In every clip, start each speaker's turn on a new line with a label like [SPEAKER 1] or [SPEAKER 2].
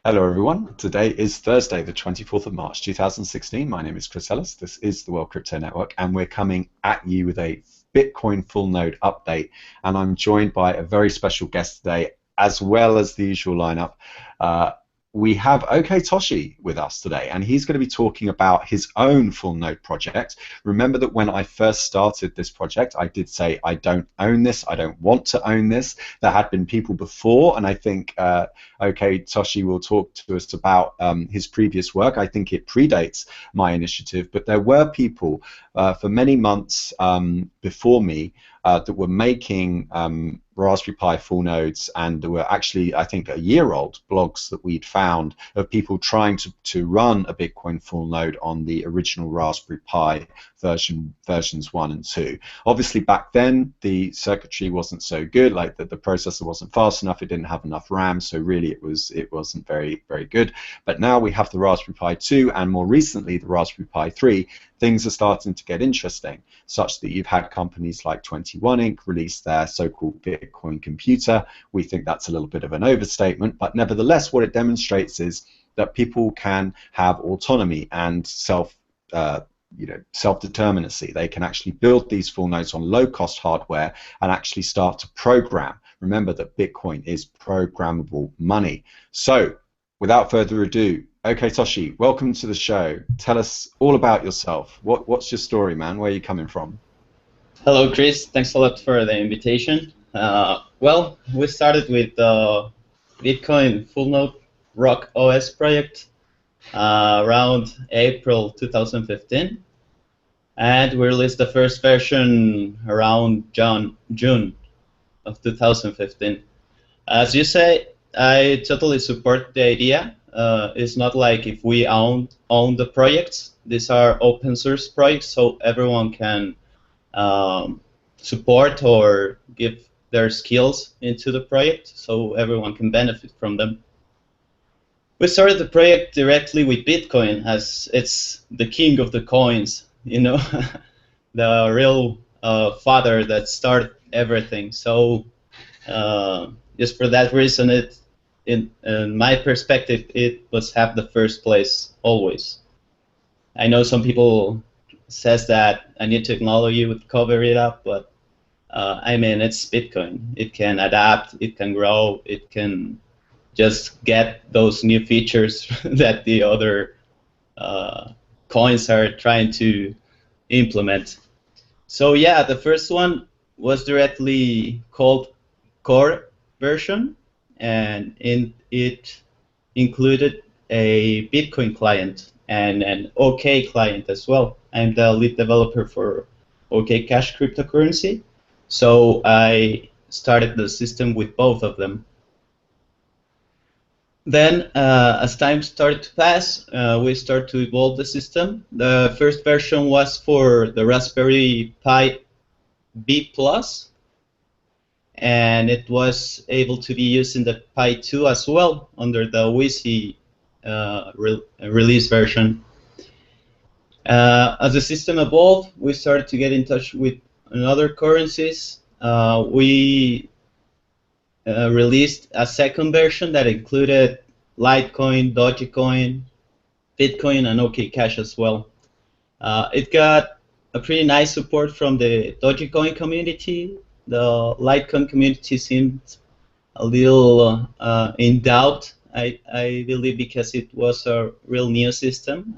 [SPEAKER 1] Hello, everyone. Today is Thursday, the 24th of March, 2016. My name is Chris Ellis. This is the World Crypto Network, and we're coming at you with a Bitcoin full node update. And I'm joined by a very special guest today, as well as the usual lineup. Uh, we have OKToshi with us today, and he's going to be talking about his own full node project. Remember that when I first started this project, I did say, I don't own this, I don't want to own this. There had been people before, and I think OKToshi will talk to us about his previous work. I think it predates my initiative, but there were people for many months before me that were making Raspberry Pi full nodes, and there were actually, I think, a year-old blogs that we'd found of people trying to run a Bitcoin full node on the original Raspberry Pi versions 1 and 2. Obviously, back then, the circuitry wasn't so good, like the processor wasn't fast enough, it didn't have enough RAM, so really it wasn't very good. But now we have the Raspberry Pi 2, and more recently, the Raspberry Pi 3. Things are starting to get interesting, such that you've had companies like 21 Inc. release their so-called Bitcoin computer. We think that's a little bit of an overstatement, but nevertheless, what it demonstrates is that people can have autonomy and self-determinacy. They can actually build these full nodes on low-cost hardware and actually start to program. Remember that Bitcoin is programmable money. So, without further ado, OKToshi, welcome to the show. Tell us all about yourself. What's your story, man? Where are you coming from?
[SPEAKER 2] Hello, Chris. Thanks a lot for the invitation. Well, we started with the Bitcoin full node ROKOS project around April 2015, and we released the first version around June of 2015. As you say, I totally support the idea. It's not like if we own the projects. These are open source projects, so everyone can support or give their skills into the project, so everyone can benefit from them. We started the project directly with Bitcoin, as it's the king of the coins, you know, the real father that started everything. So just for that reason, in my perspective, it must have the first place always. I know some people says that a new technology would cover it up, but I mean, it's Bitcoin. It can adapt, it can grow, it can just get those new features that the other coins are trying to implement. So yeah, the first one was directly called Core version, and it included a Bitcoin client and an OK client as well. I'm the lead developer for OK Cash cryptocurrency, so I started the system with both of them. Then, as time started to pass, we started to evolve the system. The first version was for the Raspberry Pi B+, and it was able to be used in the Pi 2 as well under the Wheezy release version. As the system evolved, we started to get in touch with other currencies. We released a second version that included Litecoin, Dogecoin, Bitcoin, and OK Cash as well. It got a pretty nice support from the Dogecoin community. The Litecoin community seemed a little in doubt, I believe, because it was a real new system.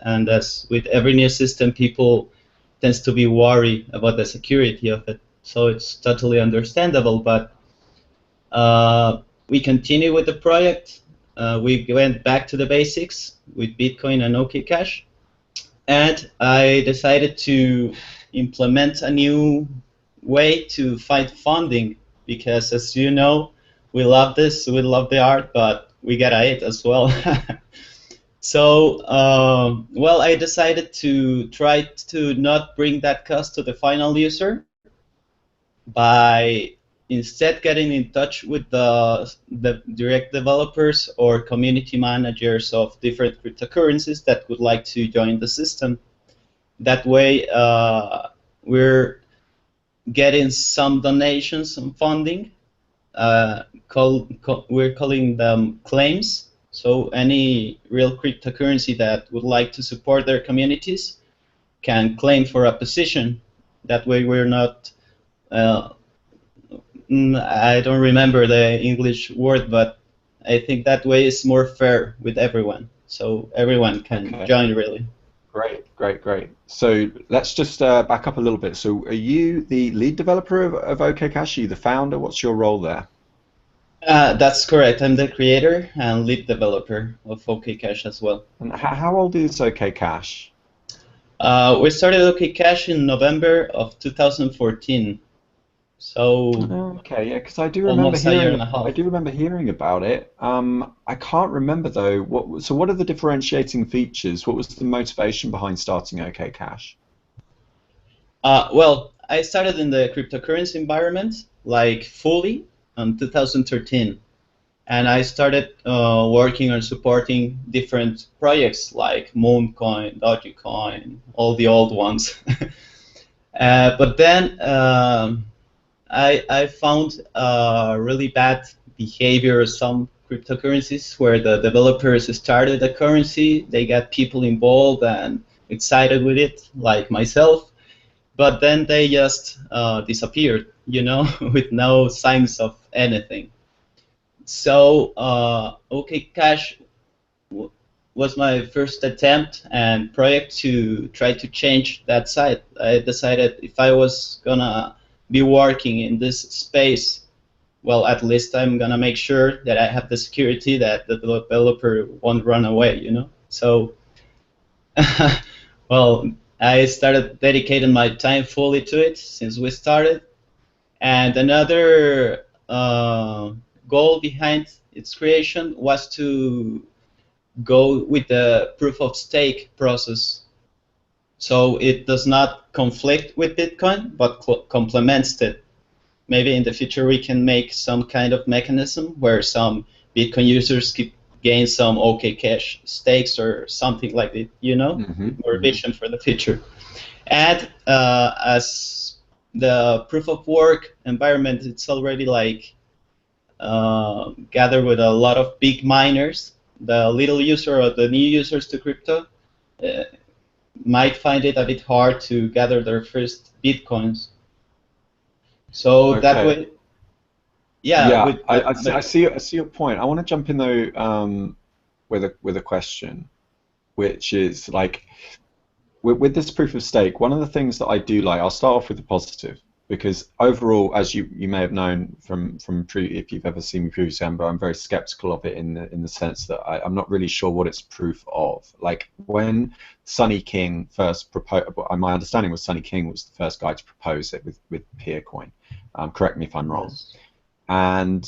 [SPEAKER 2] And as with every new system, people tends to be worried about the security of it. So it's totally understandable. But we continue with the project. We went back to the basics with Bitcoin and OK Cash, and I decided to implement a new way to find funding, because as you know, we love this, we love the art, but we gotta eat as well. So, well, I decided to try to not bring that cost to the final user by instead getting in touch with the direct developers or community managers of different cryptocurrencies that would like to join the system. That way, we're getting some donations, some funding. We're calling them claims. So any real cryptocurrency that would like to support their communities can claim for a position. That way we're not, I don't remember the English word, but I think that way is more fair with everyone. So everyone can join, really.
[SPEAKER 1] Great, great, great. So let's just back up a little bit. So are you the lead developer of OKToshi, the founder? What's your role there?
[SPEAKER 2] That's correct. I'm the creator and lead developer of OKToshi as well.
[SPEAKER 1] And how old is OKToshi?
[SPEAKER 2] We started OKToshi in November of 2014. So
[SPEAKER 1] okay, yeah, because I do remember
[SPEAKER 2] almost a year and a half.
[SPEAKER 1] I do remember hearing about it. I can't remember though. So what are the differentiating features? What was the motivation behind starting OKToshi?
[SPEAKER 2] Well, I started in the cryptocurrency environment, like fully, in 2013. And I started working on supporting different projects like Mooncoin, Dogecoin, all the old ones. But then I found really bad behavior of some cryptocurrencies where the developers started a currency, they got people involved and excited with it, like myself, but then they just disappeared, with no signs of anything. So OKToshi was my first attempt and project to try to change that side. I decided if I was gonna be working in this space, well, at least I'm gonna make sure that I have the security that the developer won't run away, So, well, I started dedicating my time fully to it since we started. And another goal behind its creation was to go with the proof of stake process. So it does not conflict with Bitcoin, but complements it. Maybe in the future we can make some kind of mechanism where some Bitcoin users could gain some OKToshi stakes or something like that, or vision for the future. And as the proof of work environment, it's already like gathered with a lot of big miners. The little user or the new users to crypto might find it a bit hard to gather their first Bitcoins. So that way,
[SPEAKER 1] yeah. I see your point. I want to jump in though with a question, which is like with this proof of stake. One of the things that I do like, I'll start off with the positive. Because overall, as you may have known from if you've ever seen me previously, I'm very skeptical of it in the sense that I'm not really sure what it's proof of. Like when Sonny King first proposed, my understanding was Sonny King was the first guy to propose it with Peercoin. Correct me if I'm wrong.
[SPEAKER 2] Yes.
[SPEAKER 1] And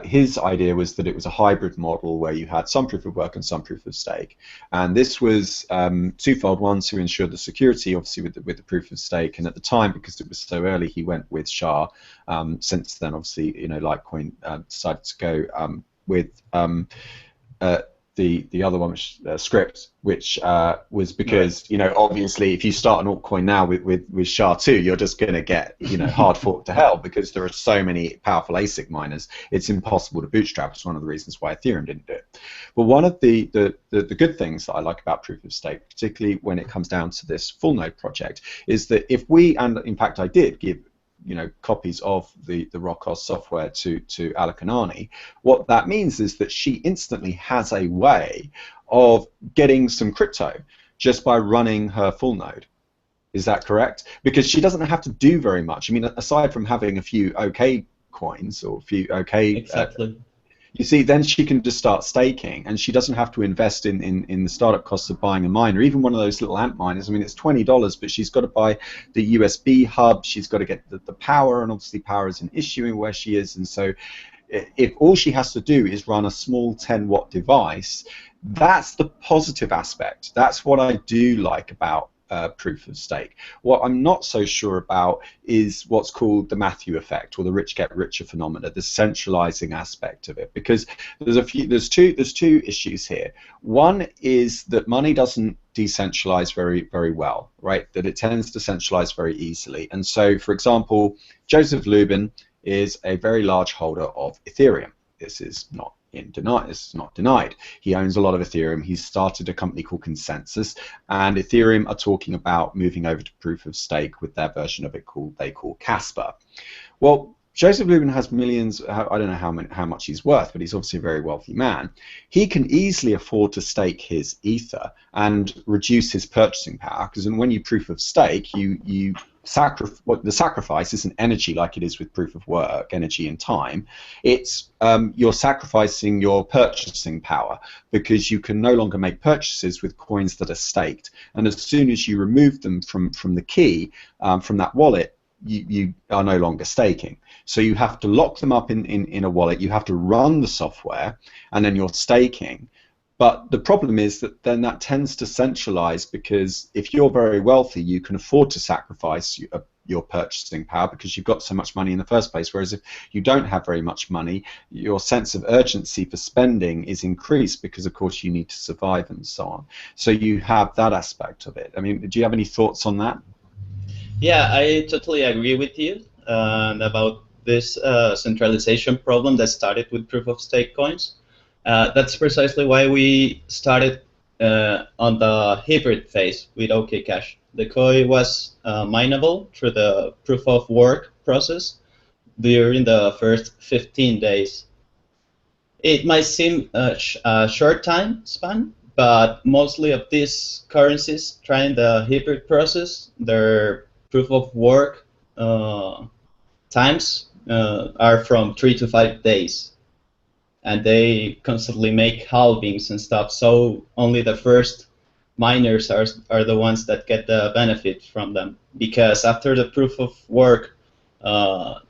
[SPEAKER 1] his idea was that it was a hybrid model where you had some proof of work and some proof of stake. And this was twofold. One, to ensure the security, obviously, with the proof of stake. And at the time, because it was so early, he went with SHA. Since then, obviously, Litecoin decided to go with the other one, which Script, which was because obviously if you start an altcoin now with SHA-2, you're just going to get hard fork to hell because there are so many powerful ASIC miners. It's impossible to bootstrap. It's one of the reasons why Ethereum didn't do it. But one of the good things that I like about proof of stake, particularly when it comes down to this Fullnode project, is that if we, and in fact I did give copies of the ROKOS software to Alakanani, what that means is that she instantly has a way of getting some crypto just by running her Fullnode. Is that correct? Because she doesn't have to do very much. I mean, aside from having a few OK coins or a few OK
[SPEAKER 2] exactly.
[SPEAKER 1] You see, then she can just start staking, and she doesn't have to invest in the startup costs of buying a miner, even one of those little ant miners. I mean, it's $20, but she's got to buy the USB hub, she's got to get the power, and obviously power is an issue in where she is, and so if all she has to do is run a small 10-watt device, that's the positive aspect. That's what I do like about proof of stake. What I'm not so sure about is what's called the Matthew effect, or the rich get richer phenomena, the centralizing aspect of it, because there's two issues here. One is that money doesn't decentralize very well, right? That it tends to centralize very easily. And so, for example, Joseph Lubin is a very large holder of Ethereum. This is not It's not denied. He owns a lot of Ethereum. He's started a company called Consensus, and Ethereum are talking about moving over to proof of stake with their version of it they call Casper. Well, Joseph Lubin has millions. I don't know how much he's worth, but he's obviously a very wealthy man. He can easily afford to stake his ether and reduce his purchasing power, because when you proof of stake, the sacrifice isn't energy like it is with proof of work, energy and time. It's you're sacrificing your purchasing power, because you can no longer make purchases with coins that are staked. And as soon as you remove them from the key, from that wallet, you are no longer staking. So you have to lock them up in a wallet, you have to run the software, and then you're staking. But the problem is that then that tends to centralize, because if you're very wealthy, you can afford to sacrifice your purchasing power because you've got so much money in the first place. Whereas if you don't have very much money, your sense of urgency for spending is increased because, of course, you need to survive and so on. So you have that aspect of it. I mean, do you have any thoughts on that?
[SPEAKER 2] Yeah, I totally agree with you about this centralization problem that started with proof of stake coins. That's precisely why we started on the hybrid phase with OKCash. The coin was mineable through the proof of work process during the first 15 days. It might seem a short time span, but mostly of these currencies trying the hybrid process, their proof of work times are from 3 to 5 days, and they constantly make halvings and stuff. So only the first miners are the ones that get the benefit from them, because after the proof of work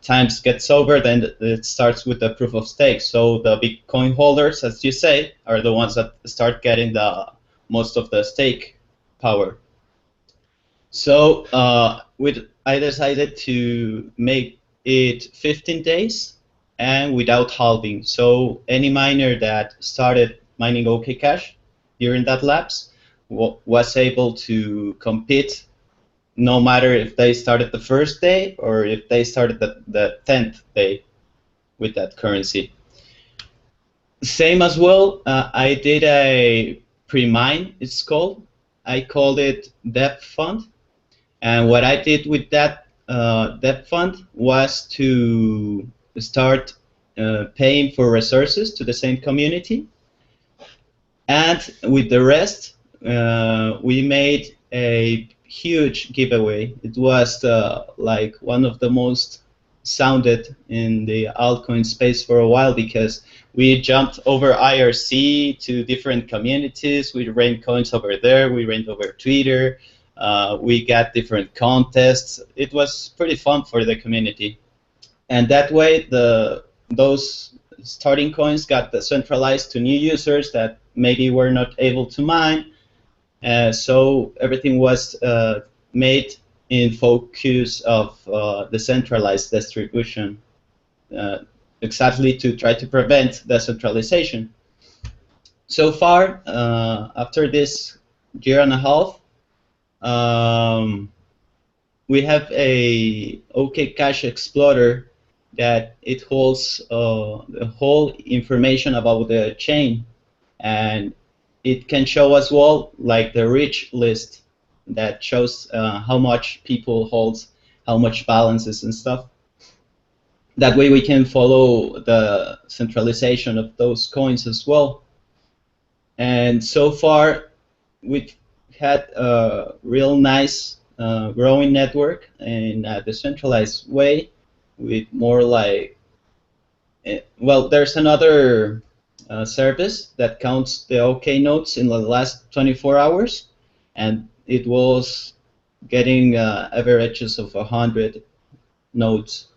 [SPEAKER 2] times gets over, then it starts with the proof of stake. So the Bitcoin holders, as you say, are the ones that start getting the most of the stake power. So I decided to make it 15 days and without halving. So any miner that started mining OKCash during that lapse was able to compete, no matter if they started the first day or if they started the 10th day with that currency. Same as well, I did a pre-mine, it's called. I called it Debt Fund. And what I did with that debt fund was to start paying for resources to the same community. And with the rest, we made a huge giveaway. It was like one of the most sounded in the altcoin space for a while, because we jumped over IRC to different communities. We ranked coins over there. We ranked over Twitter. We got different contests. It was pretty fun for the community. And that way, those starting coins got decentralized to new users that maybe were not able to mine. So everything was made in focus of decentralized distribution, exactly to try to prevent decentralization. So far, after this year and a half, we have a OKCash Explorer that it holds the whole information about the chain, and it can show as well like the rich list that shows how much people hold, how much balances and stuff. That way we can follow the centralization of those coins as well. And so far we've had a real nice growing network in a decentralized way, with more like, well, there's another service that counts the OK nodes in the last 24 hours, and it was getting averages of 100 nodes.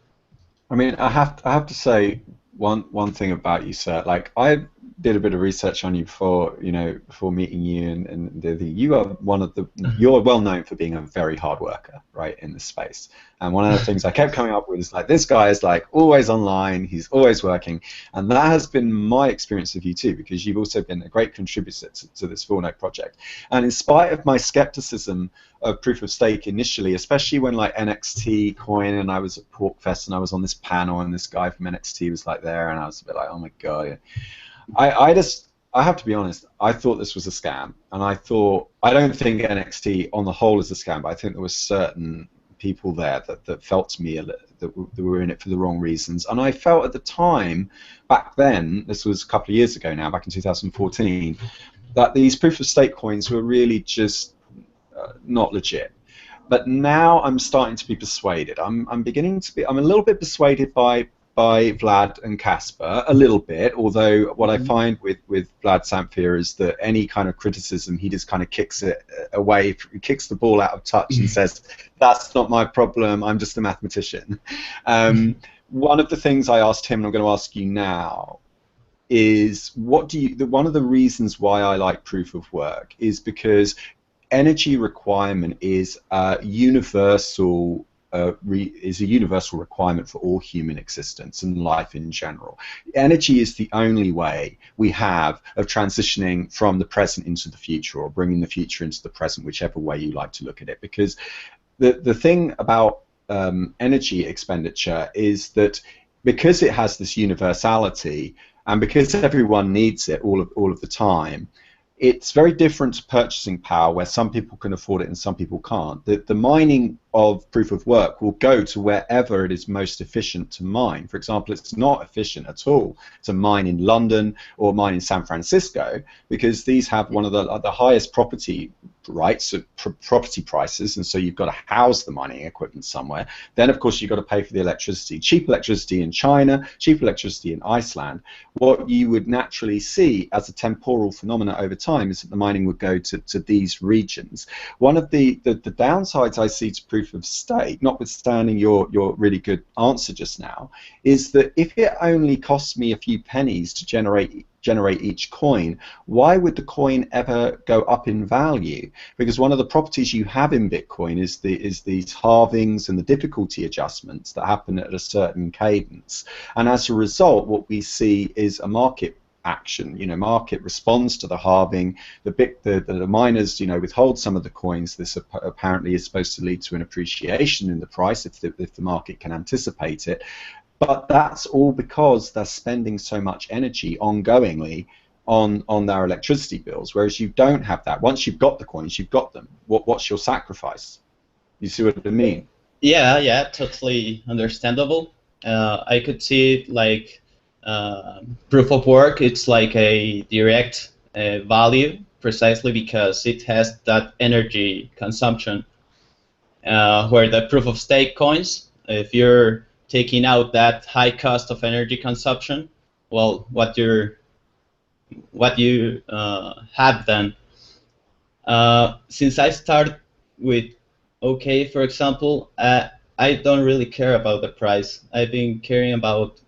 [SPEAKER 1] I mean, I have to say one thing about you, sir. Like, I did a bit of research on you before meeting you, and you are you're well known for being a very hard worker, right, in this space. And one of the things I kept coming up with is like, this guy is like always online, he's always working, and that has been my experience of you too, because you've also been a great contributor to this Fullnode project. And in spite of my skepticism of proof of stake initially, especially when like NXT coin, and I was at PorkFest and I was on this panel and this guy from NXT was like there, and I was a bit like, oh my god. I have to be honest, I thought this was a scam, and I don't think NXT on the whole is a scam, but I think there were certain people there that felt to me that were in it for the wrong reasons. And I felt at the time, back then, this was a couple of years ago now, back in 2014, that these proof of stake coins were really just not legit. But now I'm starting to be persuaded. I'm beginning to be. I'm a little bit persuaded by Vlad and Casper, a little bit. Although what I find with Vlad Samphir is that any kind of criticism, he just kind of kicks it away, kicks the ball out of touch, and says, "That's not my problem. I'm just a mathematician." One of the things I asked him, and I'm going to ask you now, is one of the reasons why I like proof of work is because energy requirement is a universal requirement for all human existence and life in general. Energy is the only way we have of transitioning from the present into the future, or bringing the future into the present, whichever way you like to look at it. Because the thing about energy expenditure is that because it has this universality, and because everyone needs it all of the time, it's very different to purchasing power, where some people can afford it and some people can't. The mining of proof of work will go to wherever it is most efficient to mine. For example, it's not efficient at all to mine in London or mine in San Francisco, because these have one of the highest property rights, property prices, and so you've got to house the mining equipment somewhere. Then, of course, you've got to pay for the electricity. Cheap electricity in China, cheap electricity in Iceland. What you would naturally see as a temporal phenomena over time is that the mining would go to these regions. One of the downsides I see to proof of stake, notwithstanding your really good answer just now, is that if it only costs me a few pennies to generate each coin, why would the coin ever go up in value? Because one of the properties you have in Bitcoin is these halvings and the difficulty adjustments that happen at a certain cadence. And as a result, what we see is a market action. Market responds to the halving. The miners, withhold some of the coins. This apparently is supposed to lead to an appreciation in the price if the market can anticipate it. But that's all because they're spending so much energy ongoingly on their electricity bills, whereas you don't have that. Once you've got the coins, you've got them. What's your sacrifice? You see what I mean?
[SPEAKER 2] Yeah, totally understandable. I could see it like proof of work. It's like a direct value, precisely because it has that energy consumption, where the proof of stake coins, if you're taking out that high cost of energy consumption, well, what you have then. Since I started with OK, for example, I don't really care about the price. I've been caring about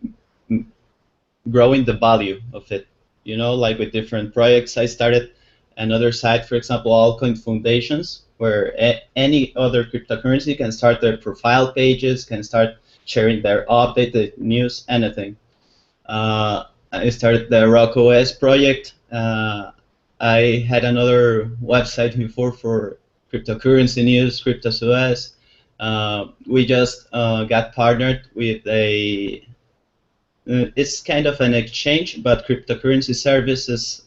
[SPEAKER 2] growing the value of it. Like with different projects, I started another site, for example, altcoin foundations, where any other cryptocurrency can start their profile pages, can start sharing their updated news, anything. I started the ROKOS project. I had another website before for cryptocurrency news, CryptoSUS. We just got partnered with it's kind of an exchange, but cryptocurrency services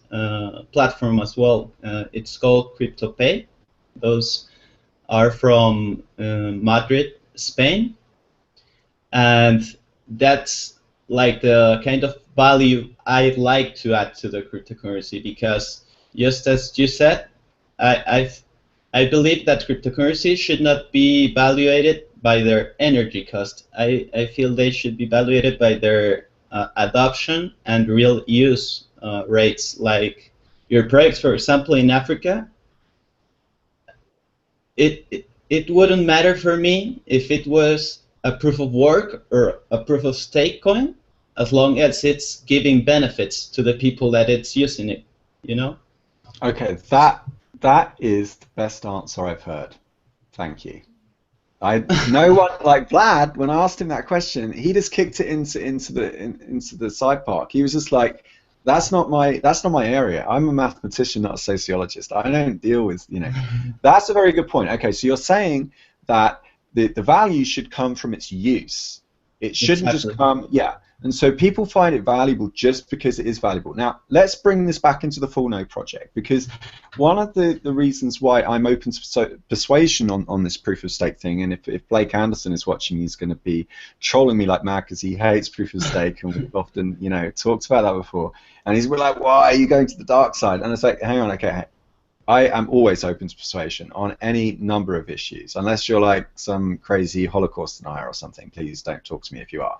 [SPEAKER 2] platform as well. It's called CryptoPay. Those are from Madrid, Spain. And that's like the kind of value I'd like to add to the cryptocurrency, because just as you said, I believe that cryptocurrency should not be evaluated by their energy cost. I feel they should be evaluated by their adoption and real use rates. Like your projects, for example, in Africa, it wouldn't matter for me if it was a proof of work or a proof of stake coin, as long as it's giving benefits to the people that it's using it,
[SPEAKER 1] Okay, that is the best answer I've heard. Thank you. No one like Vlad. When I asked him that question, he just kicked it into the side park. He was just like, "That's not my area. I'm a mathematician, not a sociologist. I don't deal with That's a very good point. Okay, so you're saying that the value should come from its use. It shouldn't just come. Yeah. And so people find it valuable just because it is valuable. Now, let's bring this back into the Fullnode project, because one of the reasons why I'm open to persuasion on this proof of stake thing, and if Blake Anderson is watching, he's going to be trolling me like mad because he hates proof of stake, and we've often, you know, talked about that before. And he's like, why are you going to the dark side? And it's like, hang on, okay, I am always open to persuasion on any number of issues, unless you're like some crazy Holocaust denier or something. Please don't talk to me if you are.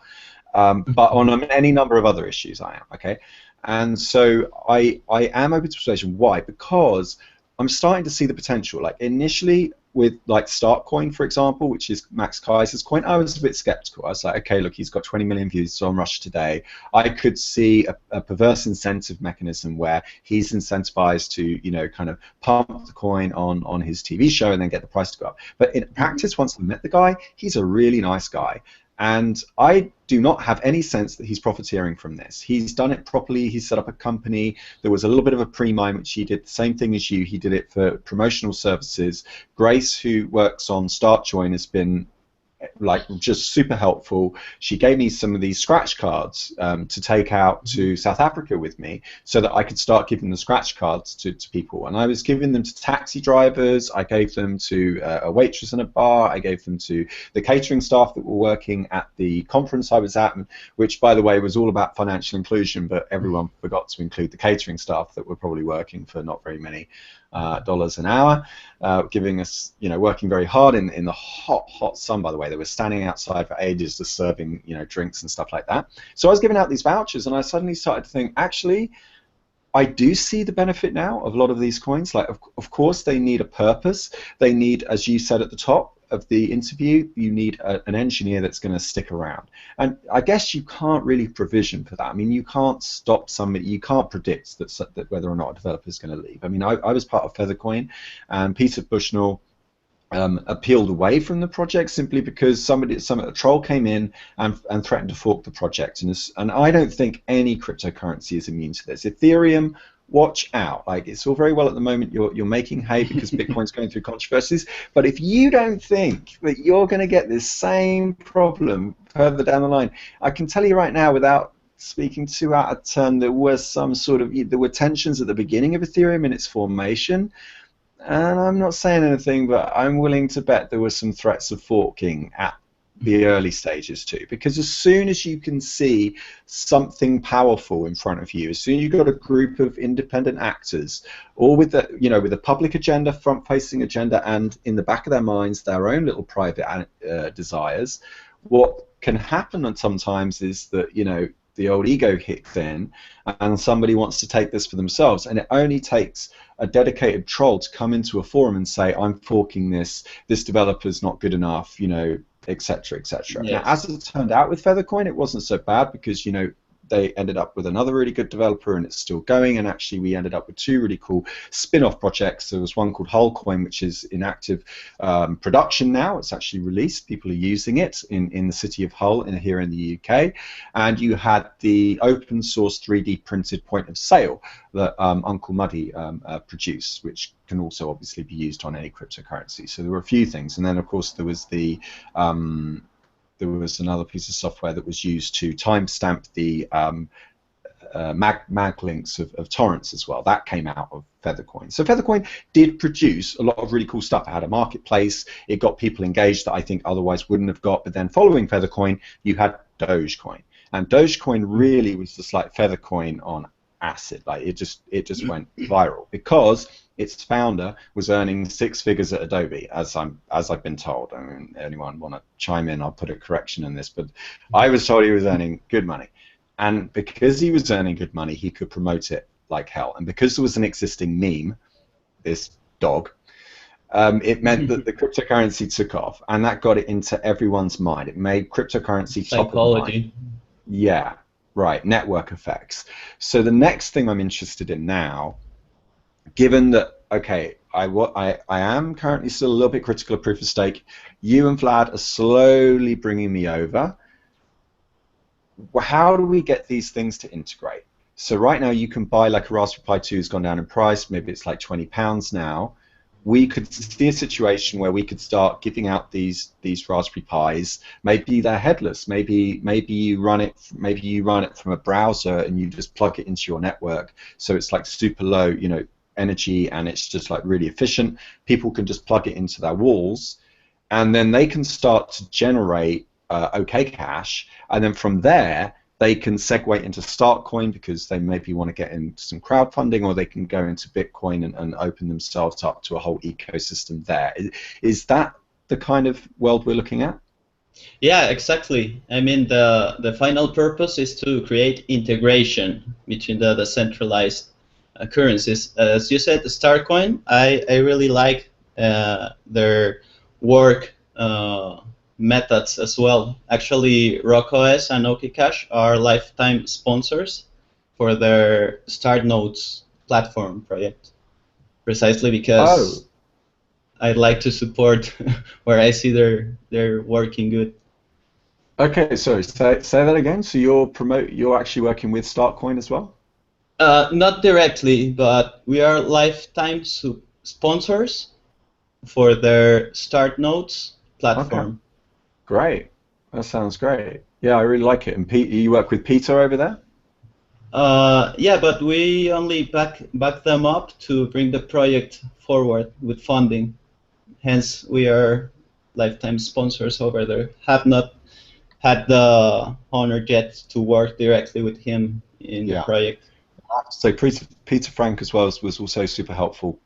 [SPEAKER 1] But on any number of other issues, I am, okay? And so I am open to persuasion. Why? Because I'm starting to see the potential. Like initially with like Startcoin, for example, which is Max Kaiser's coin, I was a bit skeptical. I was like, okay, look, he's got 20 million views on Rush today. I could see a perverse incentive mechanism where he's incentivized to, you know, kind of pump the coin on his TV show and then get the price to go up. But in practice, once I met the guy, he's a really nice guy. And I do not have any sense that he's profiteering from this. He's done it properly. He's set up a company. There was a little bit of a pre-mine, which he did the same thing as you. He did it for promotional services. Grace, who works on StartJoin, has been like just super helpful. She gave me some of these scratch cards to take out to South Africa with me so that I could start giving the scratch cards to people. And I was giving them to taxi drivers, I gave them to a waitress in a bar, I gave them to the catering staff that were working at the conference I was at, which by the way was all about financial inclusion, but everyone forgot to include the catering staff that were probably working for not very many dollars an hour, giving us, you know, working very hard in the hot sun. By the way, they were standing outside for ages just serving, you know, drinks and stuff like that. So I was giving out these vouchers, and I suddenly started to think, actually, I do see the benefit now of a lot of these coins. Like, of course, they need a purpose. They need, as you said at the top of the interview, you need an engineer that's going to stick around. And I guess you can't really provision for that. I mean, you can't stop somebody, you can't predict that whether or not a developer is going to leave. I mean, I was part of Feathercoin, and Peter Bushnell appealed away from the project simply because a troll came in and threatened to fork the project. And I don't think any cryptocurrency is immune to this. Ethereum, watch out. Like, it's all very well at the moment you're making hay because Bitcoin's going through controversies, but if you don't think that you're going to get this same problem further down the line, I can tell you right now, without speaking too out of turn, there were tensions at the beginning of Ethereum in its formation. And I'm not saying anything, but I'm willing to bet there were some threats of forking at the early stages too, because as soon as you can see something powerful in front of you, as soon as you've got a group of independent actors, all with the, you know, with a public agenda, front-facing agenda, and in the back of their minds their own little private desires, what can happen sometimes is that, you know, the old ego kicks in and somebody wants to take this for themselves, and it only takes a dedicated troll to come into a forum and say, I'm forking this developer's not good enough, you know, etc., etc.
[SPEAKER 2] Yes.
[SPEAKER 1] Now, as it turned out with Feathercoin, it wasn't so bad because, you know, they ended up with another really good developer and it's still going, and actually we ended up with two really cool spin-off projects. There was one called Hullcoin, which is in active production now. It's actually released. People are using it in the city of Hull here in the UK. And you had the open source 3D printed point of sale that Uncle Muddy produced, which can also obviously be used on any cryptocurrency. So there were a few things, and then of course there was there was another piece of software that was used to timestamp the mag links of torrents as well. That came out of Feathercoin. So Feathercoin did produce a lot of really cool stuff. It had a marketplace. It got people engaged that I think otherwise wouldn't have got. But then following Feathercoin, you had Dogecoin. And Dogecoin really was just like Feathercoin on acid. Like it just went viral because its founder was earning 6 figures at Adobe, as I've been told. I mean, anyone want to chime in? I'll put a correction in this, but I was told he was earning good money, and because he was earning good money, he could promote it like hell. And because there was an existing meme, this dog, it meant that the cryptocurrency took off, and that got it into everyone's mind. It made cryptocurrency top of mind. Yeah, right. Network effects. So the next thing I'm interested in now, given that, okay, I am currently still a little bit critical of proof of stake, you and Vlad are slowly bringing me over. How do we get these things to integrate? So right now you can buy like a Raspberry Pi 2 has gone down in price, maybe it's like £20 now. we could see a situation where we could start giving out these Raspberry Pis. Maybe they're headless. Maybe you run it from a browser and you just plug it into your network. So it's like super low, energy, and it's just like really efficient. People can just plug it into their walls, and then they can start to generate OKCash, and then from there they can segue into Startcoin because they maybe want to get into some crowdfunding, or they can go into Bitcoin and open themselves up to a whole ecosystem there. Is that the kind of world we're looking at?
[SPEAKER 2] Yeah, exactly. I mean, the final purpose is to create integration between the decentralized currencies. As you said, the Starcoin, I really like their work methods as well. Actually, ROKOS and OKToshi are lifetime sponsors for their Start Nodes platform project, precisely because I'd like to support where I see they're working good.
[SPEAKER 1] Okay, sorry, say that again. So you're actually working with Startcoin as well?
[SPEAKER 2] Not directly, but we are lifetime sponsors for their Start Nodes platform.
[SPEAKER 1] Okay. Great. That sounds great. Yeah, I really like it. And Pete, you work with Peter over there?
[SPEAKER 2] Yeah, but we only back them up to bring the project forward with funding. Hence, we are lifetime sponsors over there. Have not had the honor yet to work directly with him in the project.
[SPEAKER 1] So Peter Frank as well was also super helpful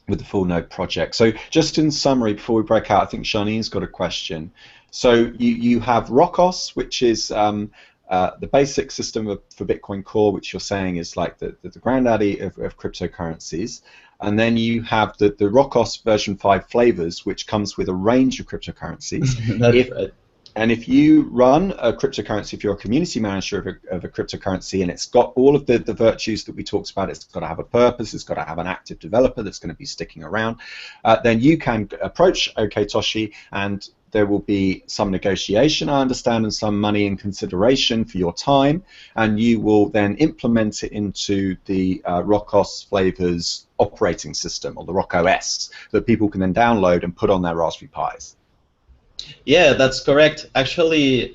[SPEAKER 1] with the Fullnode project. So just in summary, before we break out, I think Shanine's got a question. So you have ROKOS, which is the basic system for Bitcoin Core, which you're saying is like the granddaddy of cryptocurrencies. And then you have the ROKOS version 5 flavors, which comes with a range of cryptocurrencies.
[SPEAKER 2] That's right.
[SPEAKER 1] And if you run a cryptocurrency, if you're a community manager of a cryptocurrency, and it's got all of the virtues that we talked about, it's got to have a purpose, it's got to have an active developer that's going to be sticking around, then you can approach OKToshi, and there will be some negotiation, I understand, and some money in consideration for your time, and you will then implement it into the ROKOS Flavors operating system, or the ROKOS, that people can then download and put on their Raspberry Pis.
[SPEAKER 2] Yeah, that's correct. Actually,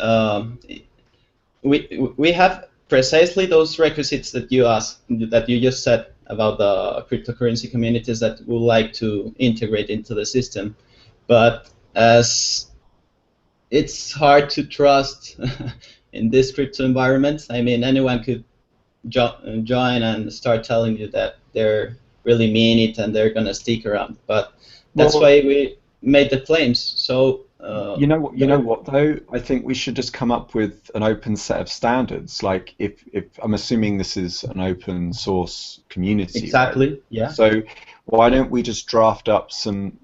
[SPEAKER 2] we have precisely those requisites that you just said about the cryptocurrency communities that would like to integrate into the system. But as it's hard to trust in this crypto environment, I mean, anyone could join and start telling you that they're really mean it and they're gonna stick around. But that's why we made the claims. So.
[SPEAKER 1] You know what though? I think we should just come up with an open set of standards. Like if I'm assuming this is an open source community.
[SPEAKER 2] Exactly.
[SPEAKER 1] Right?
[SPEAKER 2] Yeah.
[SPEAKER 1] So why don't we just draft up some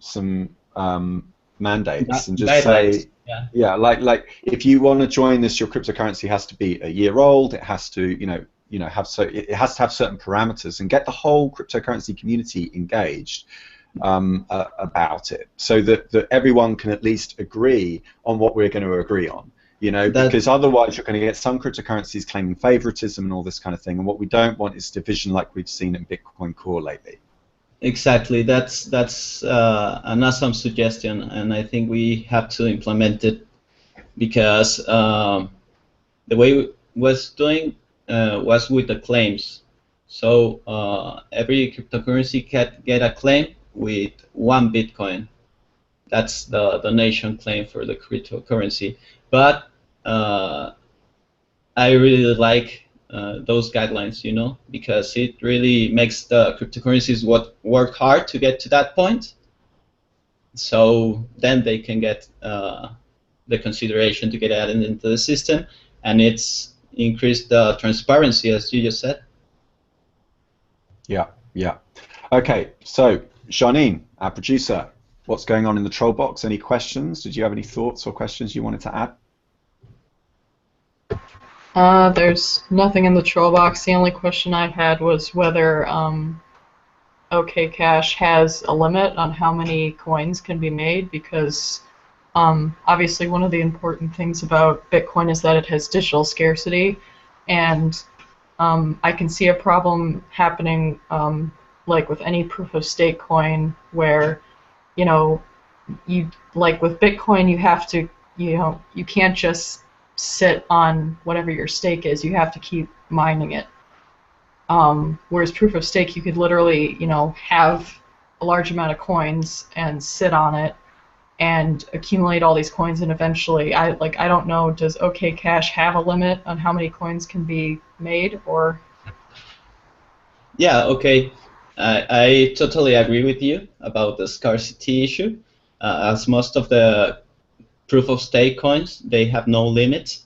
[SPEAKER 1] mandates and just say, like if you want to join this, your cryptocurrency has to be a year old. It has to it has to have certain parameters, and get the whole cryptocurrency community engaged. About it, so that everyone can at least agree on what we're going to agree on, because otherwise you're going to get some cryptocurrencies claiming favoritism and all this kind of thing, and what we don't want is division like we've seen in Bitcoin Core lately.
[SPEAKER 2] Exactly, that's an awesome suggestion, and I think we have to implement it, because the way we was doing was with the claims. So every cryptocurrency can get a claim with 1 Bitcoin. That's the donation claim for the cryptocurrency. But I really like those guidelines, because it really makes the cryptocurrencies work hard to get to that point. So then they can get the consideration to get added into the system, and it's increased the transparency, as you just said.
[SPEAKER 1] Yeah. Okay, so Janine, our producer, what's going on in the troll box? Any questions? Did you have any thoughts or questions you wanted to
[SPEAKER 3] add? There's nothing in the troll box. The only question I had was whether OKCash has a limit on how many coins can be made, because obviously one of the important things about Bitcoin is that it has digital scarcity, and I can see a problem happening like with any proof of stake coin, where, you know, you like with Bitcoin, you have to, you know, you can't just sit on whatever your stake is. You have to keep mining it. Whereas proof of stake, you could literally, you know, have a large amount of coins and sit on it and accumulate all these coins, and eventually, I don't know, does OKCash have a limit on how many coins can be made, or?
[SPEAKER 2] Yeah, okay. I totally agree with you about the scarcity issue. As most of the proof of stake coins, they have no limit.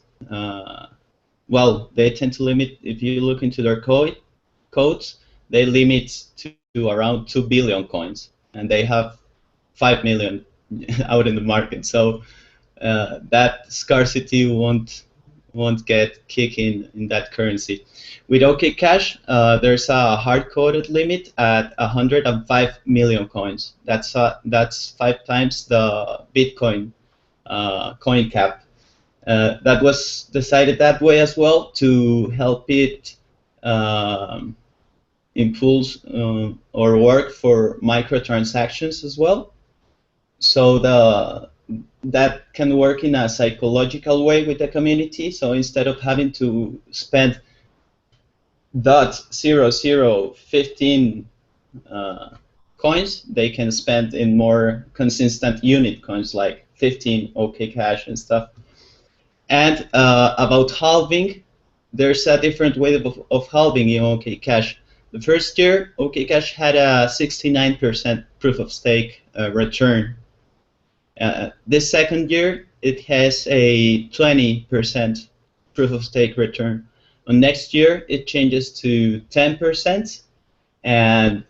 [SPEAKER 2] Well, they tend to limit, if you look into their codes, they limit to around 2 billion coins, and they have 5 million out in the market. So that scarcity won't get kicking in that currency. With OKCash, there's a hard-coded limit at 105 million coins. That's 5 times the Bitcoin coin cap. That was decided that way as well to help it impulse or work for microtransactions as well. So that can work in a psychological way with the community. So instead of having to spend .0015 coins, they can spend in more consistent unit coins like 15 OKCash and stuff. And about halving, there's a different way of halving in OKCash. The first year, OKCash had a 69% proof of stake return. This second year, it has a 20% proof of stake return. Next year, it changes to 10%, and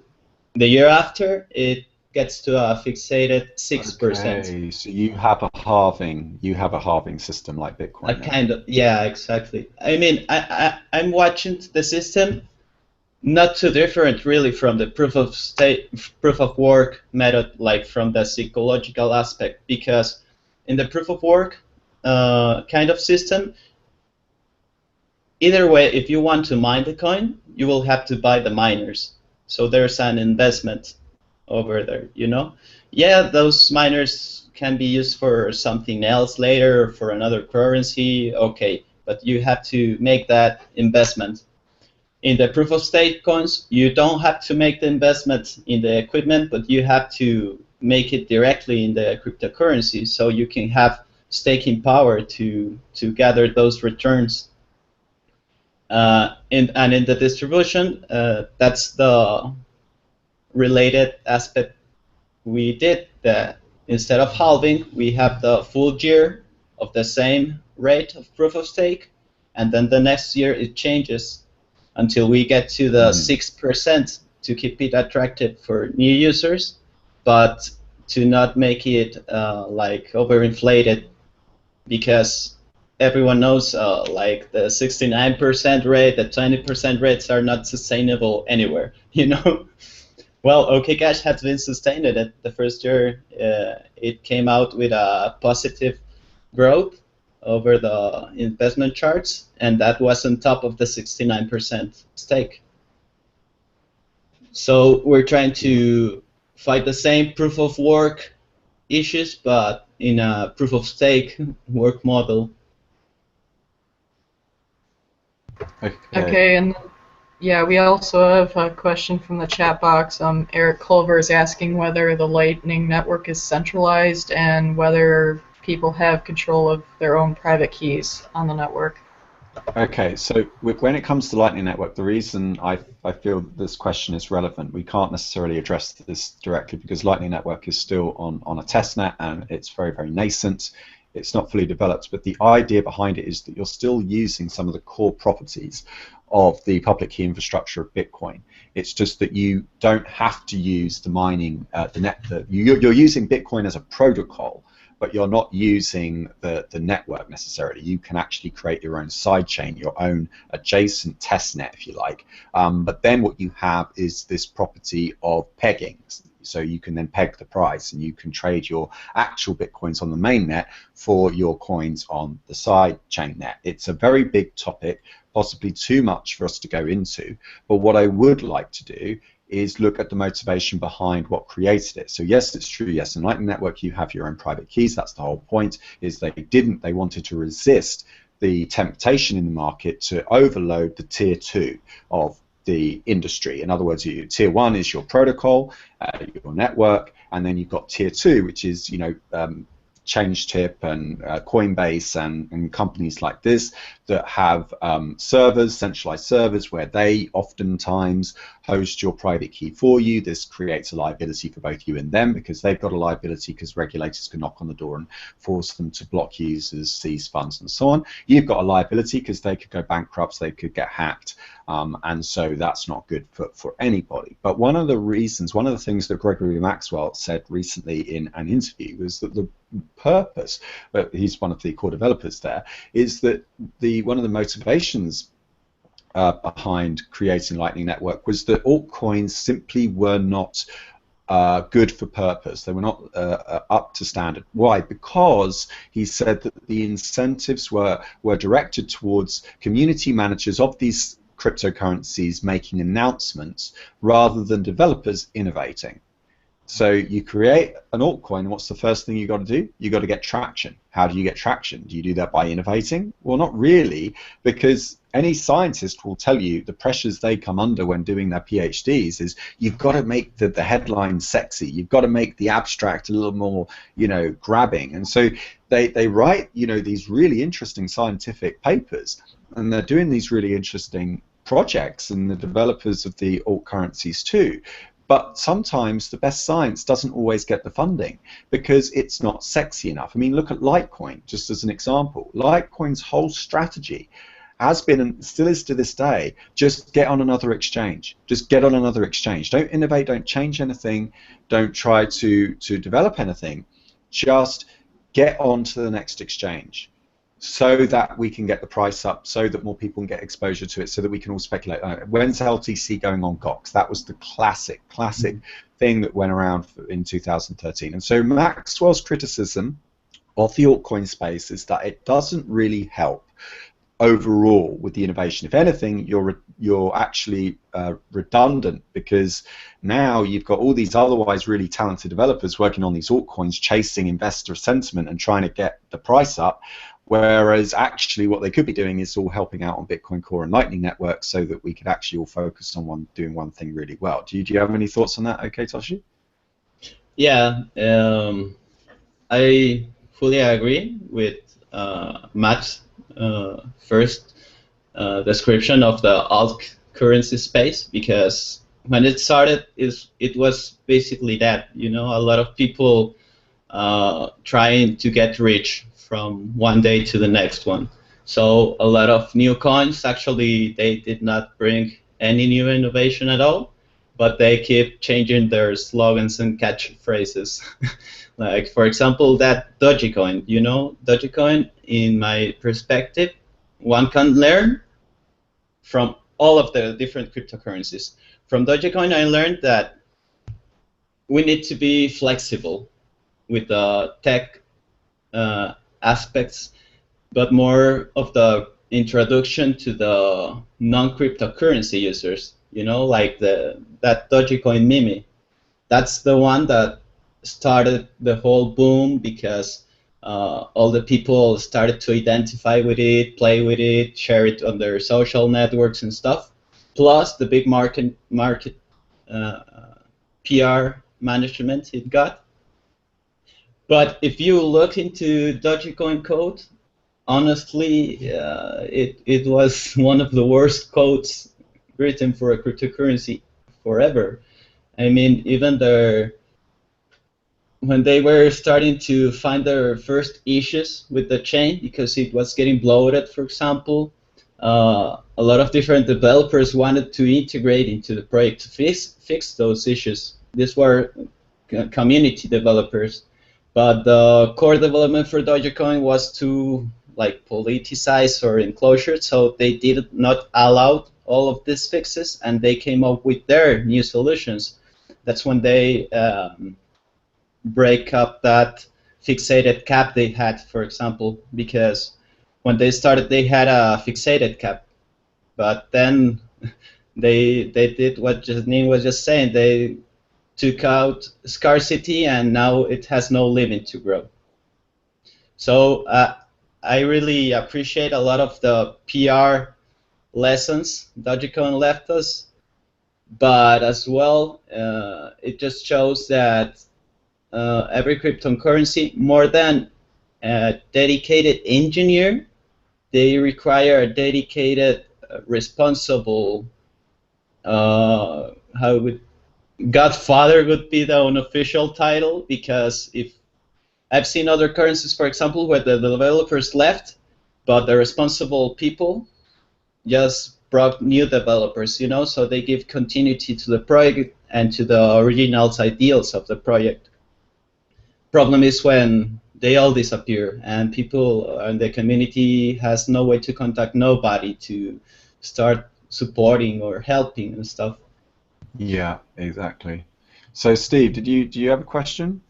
[SPEAKER 2] the year after, it gets to a fixated 6%.
[SPEAKER 1] Okay, so you have a halving system like Bitcoin.
[SPEAKER 2] A kind of, yeah, exactly. I mean, I'm watching the system not too different really from the proof of work method, like from the psychological aspect, because in the proof of work kind of system, either way, if you want to mine the coin, you will have to buy the miners. So there's an investment over there, you know? Yeah, those miners can be used for something else later, for another currency, okay, but you have to make that investment. In the proof of stake coins, you don't have to make the investment in the equipment, but you have to make it directly in the cryptocurrency, so you can have staking power to gather those returns. And in the distribution, that's the related aspect we did. That instead of halving, we have the full year of the same rate of proof of stake, and then the next year it changes until we get to the 6% to keep it attractive for new users, but to not make it like overinflated, because everyone knows like the 69% rate, the 20% rates are not sustainable anywhere, you know? Well, OKCash has been sustained at the first year. It came out with a positive growth over the investment charts, and that was on top of the 69% stake. So we're trying to fight the same proof of work issues, but in a proof of stake work model.
[SPEAKER 3] Okay, and yeah, we also have a question from the chat box. Eric Culver is asking whether the Lightning Network is centralized and whether people have control of their own private keys on the network.
[SPEAKER 1] Okay, so when it comes to Lightning Network, the reason I feel that this question is relevant, we can't necessarily address this directly because Lightning Network is still on a testnet and it's very, very nascent. It's not fully developed, but the idea behind it is that you're still using some of the core properties of the public key infrastructure of Bitcoin. It's just that you don't have to use the mining, you're using Bitcoin as a protocol, but you're not using the network necessarily. You can actually create your own sidechain, your own adjacent testnet, if you like. But then what you have is this property of pegging. So you can then peg the price, and you can trade your actual Bitcoins on the main net for your coins on the side chain net. It's a very big topic, possibly too much for us to go into. But what I would like to do is look at the motivation behind what created it. So yes, it's true. Yes, in Lightning Network, you have your own private keys. That's the whole point. Is they wanted to resist the temptation in the market to overload the tier 2 of the industry. In other words, tier 1 is your protocol, your network, and then you've got tier 2, which is ChangeTip and Coinbase and companies like this that have servers, centralized servers, where they oftentimes host your private key for you. This creates a liability for both you and them, because they've got a liability because regulators can knock on the door and force them to block users, seize funds, and so on. You've got a liability because they could go bankrupt, they could get hacked, and so that's not good for anybody. But one of the things that Gregory Maxwell said recently in an interview was that the purpose, but he's one of the core developers there, is that one of the motivations behind creating Lightning Network was that altcoins simply were not good for purpose. They were not up to standard. Why? Because he said that the incentives were directed towards community managers of these cryptocurrencies making announcements rather than developers innovating. So you create an altcoin, what's the first thing you got to do? You got to get traction. How do you get traction? Do you do that by innovating? Well, not really, because any scientist will tell you the pressures they come under when doing their PhDs is you've got to make the headline sexy. You've got to make the abstract a little more, grabbing. And so they write, these really interesting scientific papers, and they're doing these really interesting projects, and the developers of the alt currencies too. But sometimes the best science doesn't always get the funding because it's not sexy enough. I mean, look at Litecoin, just as an example. Litecoin's whole strategy has been, and still is to this day, just get on another exchange. Just get on another exchange. Don't innovate, don't change anything, don't try to develop anything. Just get on to the next exchange, so that we can get the price up, so that more people can get exposure to it, so that we can all speculate. When's LTC going on GOX? That was the classic thing that went around in 2013. And so Maxwell's criticism of the altcoin space is that it doesn't really help overall with the innovation. If anything, you're actually redundant, because now you've got all these otherwise really talented developers working on these altcoins, chasing investor sentiment and trying to get the price up. Whereas actually what they could be doing is all helping out on Bitcoin Core and Lightning Network, so that we could actually all focus on doing one thing really well. Do you have any thoughts on that, OKToshi?
[SPEAKER 2] Yeah, I fully agree with Matt's first description of the alt currency space, because when it started, it was basically that, a lot of people trying to get rich from one day to the next one. So a lot of new coins, actually, they did not bring any new innovation at all, but they keep changing their slogans and catchphrases. Like, for example, that Dogecoin. Dogecoin, in my perspective, one can learn from all of the different cryptocurrencies. From Dogecoin, I learned that we need to be flexible with the tech aspects, but more of the introduction to the non-cryptocurrency users, like that Dogecoin Mimi. That's the one that started the whole boom, because all the people started to identify with it, play with it, share it on their social networks and stuff, plus the big market PR management it got. But if you look into Dogecoin code, honestly, it was one of the worst codes written for a cryptocurrency forever. I mean, even when they were starting to find their first issues with the chain, because it was getting bloated, for example, a lot of different developers wanted to integrate into the project to fix those issues. These were community developers. But the core development for Dogecoin was too politicized or enclosure, so they did not allow all of these fixes, and they came up with their new solutions. That's when they break up that fixated cap they had, for example, because when they started they had a fixated cap, but then They did what Janine was just saying. They took out scarcity, and now it has no limit to grow. So I really appreciate a lot of the PR lessons Dogecoin left us, but as well, it just shows that every cryptocurrency, more than a dedicated engineer, they require a dedicated, responsible, how would Godfather would be the unofficial title, because if I've seen other currencies, for example, where the developers left, but the responsible people just brought new developers, so they give continuity to the project and to the original ideals of the project. Problem is when they all disappear and people in the community has no way to contact nobody to start supporting or helping and stuff.
[SPEAKER 1] Yeah, exactly. So Steve, do you have a question?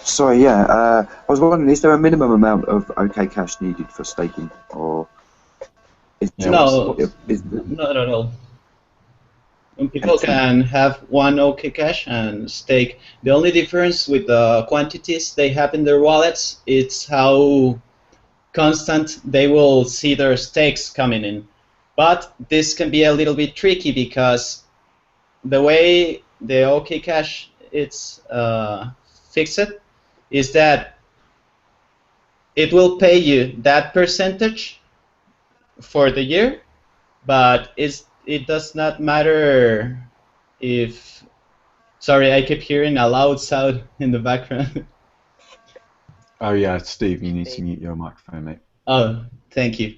[SPEAKER 4] Sorry, yeah. I was wondering, is there a minimum amount of OKCash needed for staking, or is
[SPEAKER 2] No,
[SPEAKER 4] is
[SPEAKER 2] not at all. People can have one OKCash and stake. The only difference with the quantities they have in their wallets is how constant they will see their stakes coming in. But this can be a little bit tricky because the way the OKCash is fixed is that it will pay you that percentage for the year, but it does not matter if... Sorry, I keep hearing a loud sound in the background.
[SPEAKER 1] Oh yeah, Steve, you need to mute your microphone, mate.
[SPEAKER 2] Oh, thank you.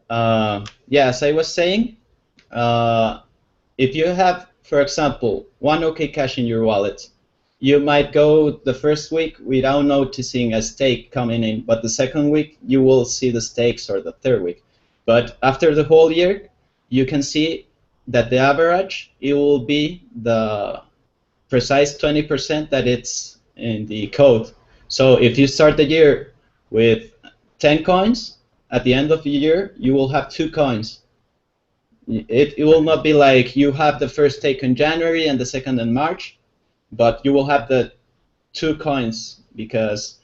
[SPEAKER 2] Yeah, as I was saying, if you have, for example, one OKCash in your wallet, you might go the first week without noticing a stake coming in, but the second week you will see the stakes, or the third week. But after the whole year, you can see that the average, it will be the precise 20% that it's in the code. So if you start the year with 10 coins, at the end of the year, you will have 2 coins. It will not be like you have the first stake in January and the second in March, but you will have the 2 coins because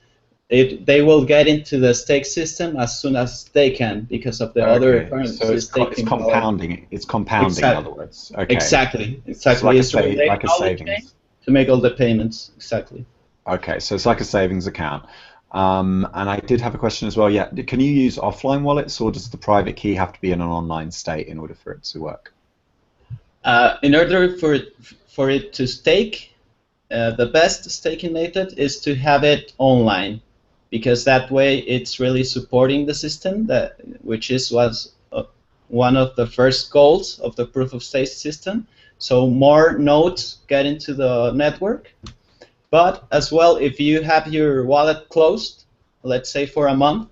[SPEAKER 2] they will get into the stake system as soon as they can because of the other currencies.
[SPEAKER 1] So it's compounding. It's compounding, in other words. Okay.
[SPEAKER 2] Exactly.
[SPEAKER 1] It's like a savings.
[SPEAKER 2] To make all the payments. Exactly.
[SPEAKER 1] Okay, so it's like a savings account. And I did have a question as well. Yeah, can you use offline wallets, or does the private key have to be in an online state in order for it to work?
[SPEAKER 2] In order for it to stake, the best staking method is to have it online, because that way it's really supporting the system, which was one of the first goals of the proof of stake system. So more nodes get into the network. But as well, if you have your wallet closed, let's say for a month,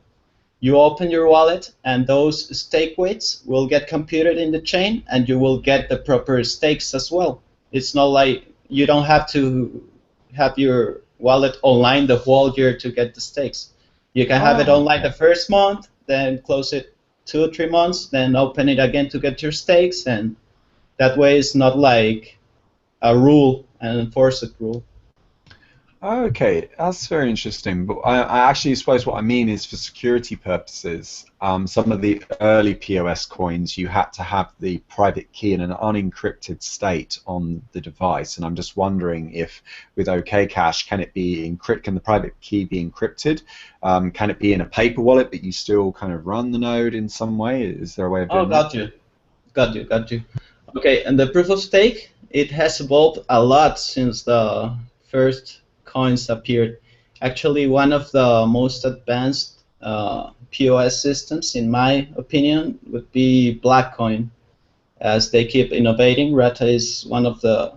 [SPEAKER 2] you open your wallet and those stake weights will get computed in the chain and you will get the proper stakes as well. It's not like you don't have to have your wallet online the whole year to get the stakes. You can have it online the first month, then close it 2 or 3 months, then open it again to get your stakes, and that way it's not like a rule, an enforced rule.
[SPEAKER 1] Okay, that's very interesting. But I actually suppose what I mean is, for security purposes, some of the early POS coins, you had to have the private key in an unencrypted state on the device. And I'm just wondering if with OKCash, can the private key be encrypted? Can it be in a paper wallet, but you still kind of run the node in some way? Is there a way of doing that?
[SPEAKER 2] Got you. Okay, and the proof of stake, it has evolved a lot since the first coins appeared. Actually, one of the most advanced POS systems, in my opinion, would be Blackcoin. As they keep innovating, Rata is one of the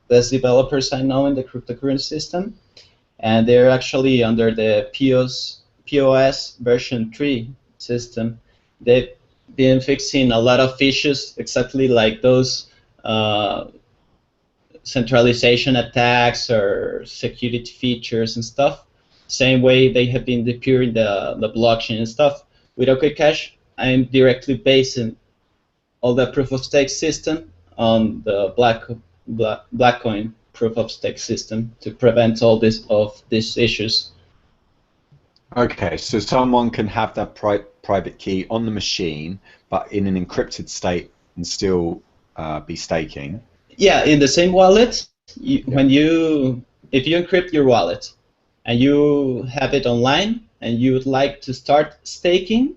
[SPEAKER 2] best developers I know in the cryptocurrency system, and they're actually under the POS version 3 system. They've been fixing a lot of issues, exactly like those centralization attacks or security features and stuff. same way they have been depuring the blockchain and stuff. With OKCash, I'm directly basing all the proof of stake system on the Blackcoin proof of stake system to prevent all these issues.
[SPEAKER 1] Okay, so someone can have that private key on the machine, but in an encrypted state and still be staking.
[SPEAKER 2] Yeah, in the same wallet. If you encrypt your wallet and you have it online and you would like to start staking,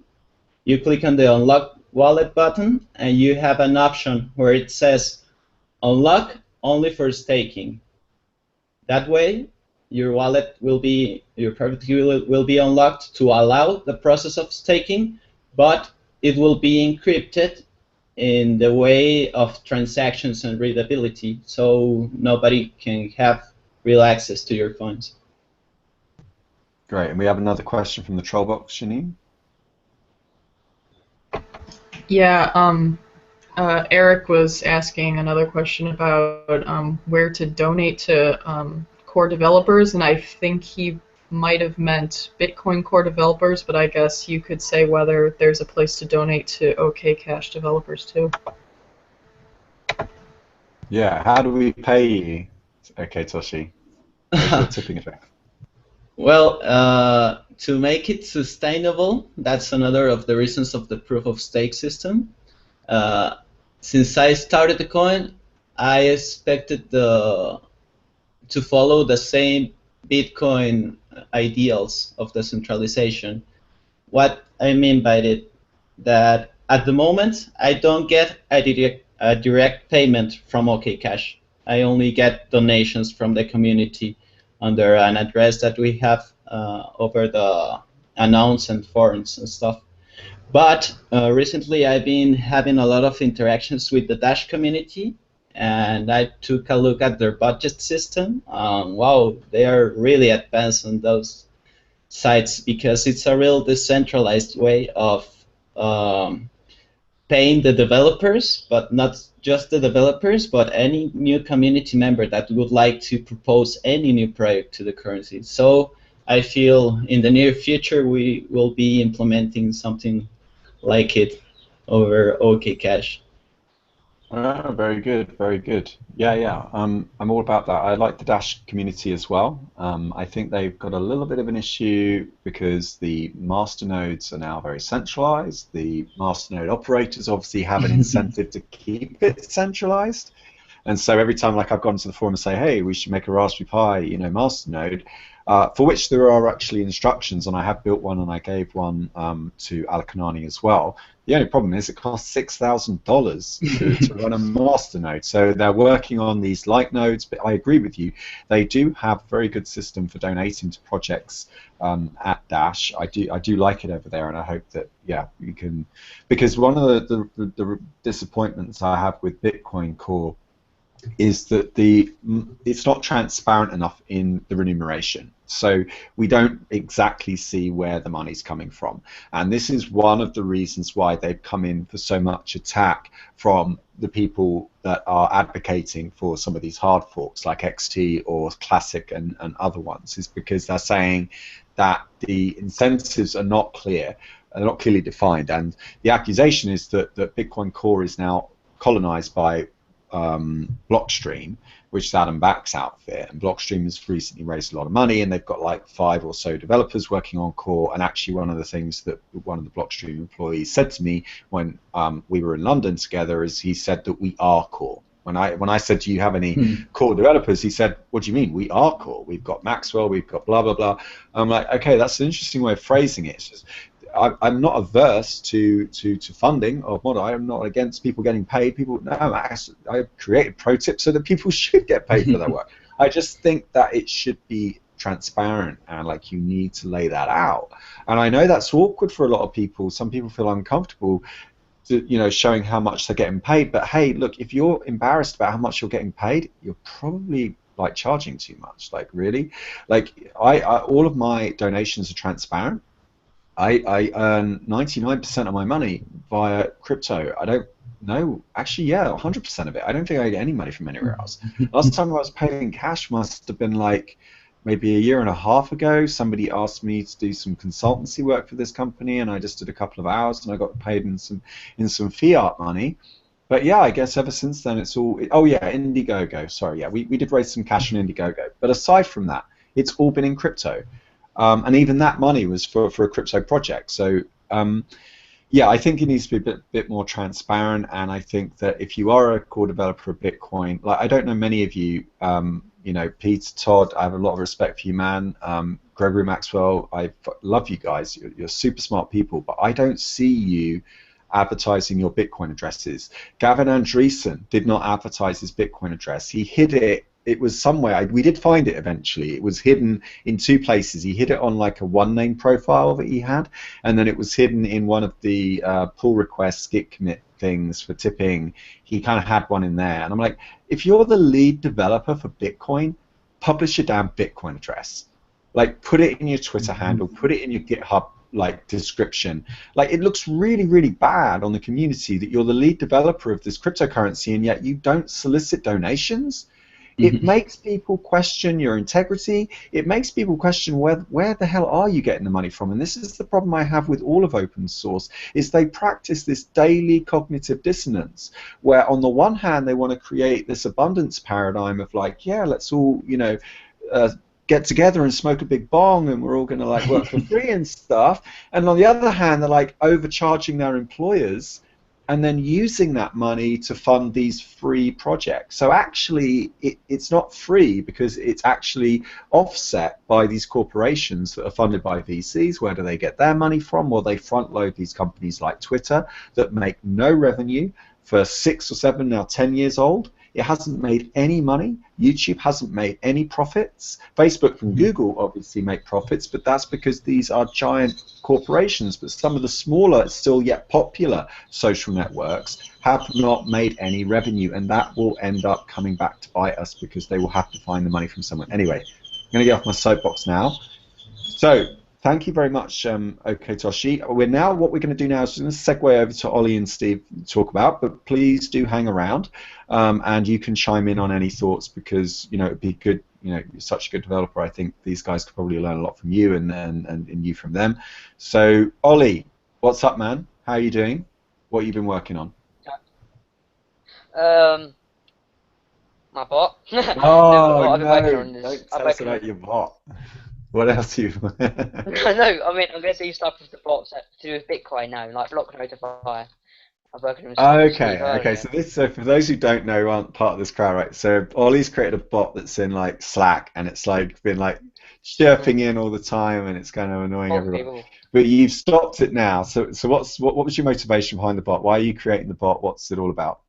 [SPEAKER 2] you click on the unlock wallet button and you have an option where it says unlock only for staking. That way, your wallet will be, your private key will be unlocked to allow the process of staking, but it will be encrypted in the way of transactions and readability, so nobody can have real access to your funds.
[SPEAKER 1] Great, and we have another question from the troll box, Janine.
[SPEAKER 3] Yeah, Eric was asking another question about where to donate to core developers, and I think he might have meant Bitcoin core developers, but I guess you could say whether there's a place to donate to OKCash developers too.
[SPEAKER 1] Yeah, how do we pay you, OKToshi? What's your tipping effect?
[SPEAKER 2] Well, to make it sustainable, that's another of the reasons of the proof of stake system. Since I started the coin, I expected to follow the same Bitcoin ideals of decentralization. What I mean by it, that at the moment I don't get a direct payment from OKCash. I only get donations from the community under an address that we have over the announce and forums and stuff. But recently I've been having a lot of interactions with the Dash community, and I took a look at their budget system. Wow, they are really advanced on those sites because it's a real decentralized way of paying the developers, but not just the developers, but any new community member that would like to propose any new project to the currency. So I feel in the near future we will be implementing something like it over OKCash.
[SPEAKER 1] Oh, very good, very good. Yeah. I'm all about that. I like the Dash community as well. I think they've got a little bit of an issue because the masternodes are now very centralized. The masternode operators obviously have an incentive to keep it centralized. And so every time, like, I've gone to the forum and say, hey, we should make a Raspberry Pi, masternode, for which there are actually instructions, and I have built one and I gave one to Alakanani as well. The only problem is it costs $6,000 to run a masternode. So they're working on these light nodes, but I agree with you. They do have a very good system for donating to projects at Dash. I do like it over there, and I hope that, yeah, you can, because one of the disappointments I have with Bitcoin Core is that it's not transparent enough in the remuneration. So we don't exactly see where the money's coming from. And this is one of the reasons why they've come in for so much attack from the people that are advocating for some of these hard forks like XT or Classic and other ones, is because they're saying that the incentives are not clear, they're not clearly defined. And the accusation is that Bitcoin Core is now colonized by Blockstream, which is Adam Back's outfit, and Blockstream has recently raised a lot of money, and they've got like 5 or so developers working on Core. And actually, one of the things that one of the Blockstream employees said to me when we were in London together is he said that we are Core. When I said, do you have any Core developers, he said, what do you mean? We are Core. We've got Maxwell, we've got blah blah blah. I'm like, okay, that's an interesting way of phrasing it. It's just, I'm not averse to funding of Mod. I am not against people getting paid. I created pro tips so that people should get paid for their work. I just think that it should be transparent, and like you need to lay that out. And I know that's awkward for a lot of people. Some people feel uncomfortable showing how much they're getting paid. But hey, look, if you're embarrassed about how much you're getting paid, you're probably like charging too much. Like really, like I all of my donations are transparent. I earn 99% of my money via crypto. I don't know, actually, yeah, 100% of it. I don't think I get any money from anywhere else. Last time I was paid in cash must have been like maybe a year and a half ago, somebody asked me to do some consultancy work for this company, and I just did a couple of hours, and I got paid in some fiat money. But yeah, I guess ever since then it's all. Oh yeah, Indiegogo. Sorry, yeah, we did raise some cash on Indiegogo. But aside from that, it's all been in crypto, and even that money was for a crypto project. So yeah, I think it needs to be a bit more transparent, and I think that if you are a core developer of Bitcoin, like I don't know many of you, you know, Peter, Todd, I have a lot of respect for you, man. Gregory Maxwell, I love you guys. You're super smart people, but I don't see you advertising your Bitcoin addresses. Gavin Andreessen did not advertise his Bitcoin address. He hid it. It was somewhere. We did find it eventually. It was hidden in two places. He hid it on like a one-name profile that he had, and then it was hidden in one of the pull requests, git commit things for tipping. He kind of had one in there, and I'm like, if you're the lead developer for Bitcoin, publish your damn Bitcoin address. Like, put it in your Twitter handle, put it in your GitHub like description. Like, it looks really, really bad on the community that you're the lead developer of this cryptocurrency and yet you don't solicit donations. It makes people question your integrity. It makes people question where the hell are you getting the money from? And this is the problem I have with all of open source, is they practice this daily cognitive dissonance, where on the one hand they want to create this abundance paradigm of like, yeah, let's all, you know, get together and smoke a big bong and we're all going to like work for free and stuff. And on the other hand, they're like overcharging their employers and then using that money to fund these free projects. So actually, it's not free because it's actually offset by these corporations that are funded by VCs. Where do they get their money from? Well, they front load these companies like Twitter that make no revenue for 6 or 7, now 10 years old. It hasn't made any money. YouTube hasn't made any profits. Facebook and Google obviously make profits, but that's because these are giant corporations. But some of the smaller, still yet popular social networks have not made any revenue, and that will end up coming back to bite us because they will have to find the money from somewhere. Anyway, I'm going to get off my soapbox now. So, thank you very much, OKToshi. What we're going to do now is we're going to segue over to Ollie and Steve to talk about, but please do hang around, and you can chime in on any thoughts because, you know, it'd be good, you know, you're such a good developer. I think these guys could probably learn a lot from you and you from them. So, Ollie, what's up, man? How are you doing? What have you been working on?
[SPEAKER 5] My bot.
[SPEAKER 1] Oh,
[SPEAKER 5] I've been working on
[SPEAKER 1] no,
[SPEAKER 5] is
[SPEAKER 1] don't tell us about your bot. What else you?
[SPEAKER 5] No, I mean I'm going to do stuff with the bots to do with Bitcoin now, like block notify. I'm working with stuff with Steve
[SPEAKER 1] Okay,
[SPEAKER 5] earlier.
[SPEAKER 1] so for those who don't know, who aren't part of this crowd, right? So Ollie's created a bot that's in like Slack, and it's like been like chirping in all the time, and it's kind of annoying
[SPEAKER 5] Bot
[SPEAKER 1] everyone.
[SPEAKER 5] people.
[SPEAKER 1] But you've stopped it now. So what was your motivation behind the bot? Why are you creating the bot? What's it all about?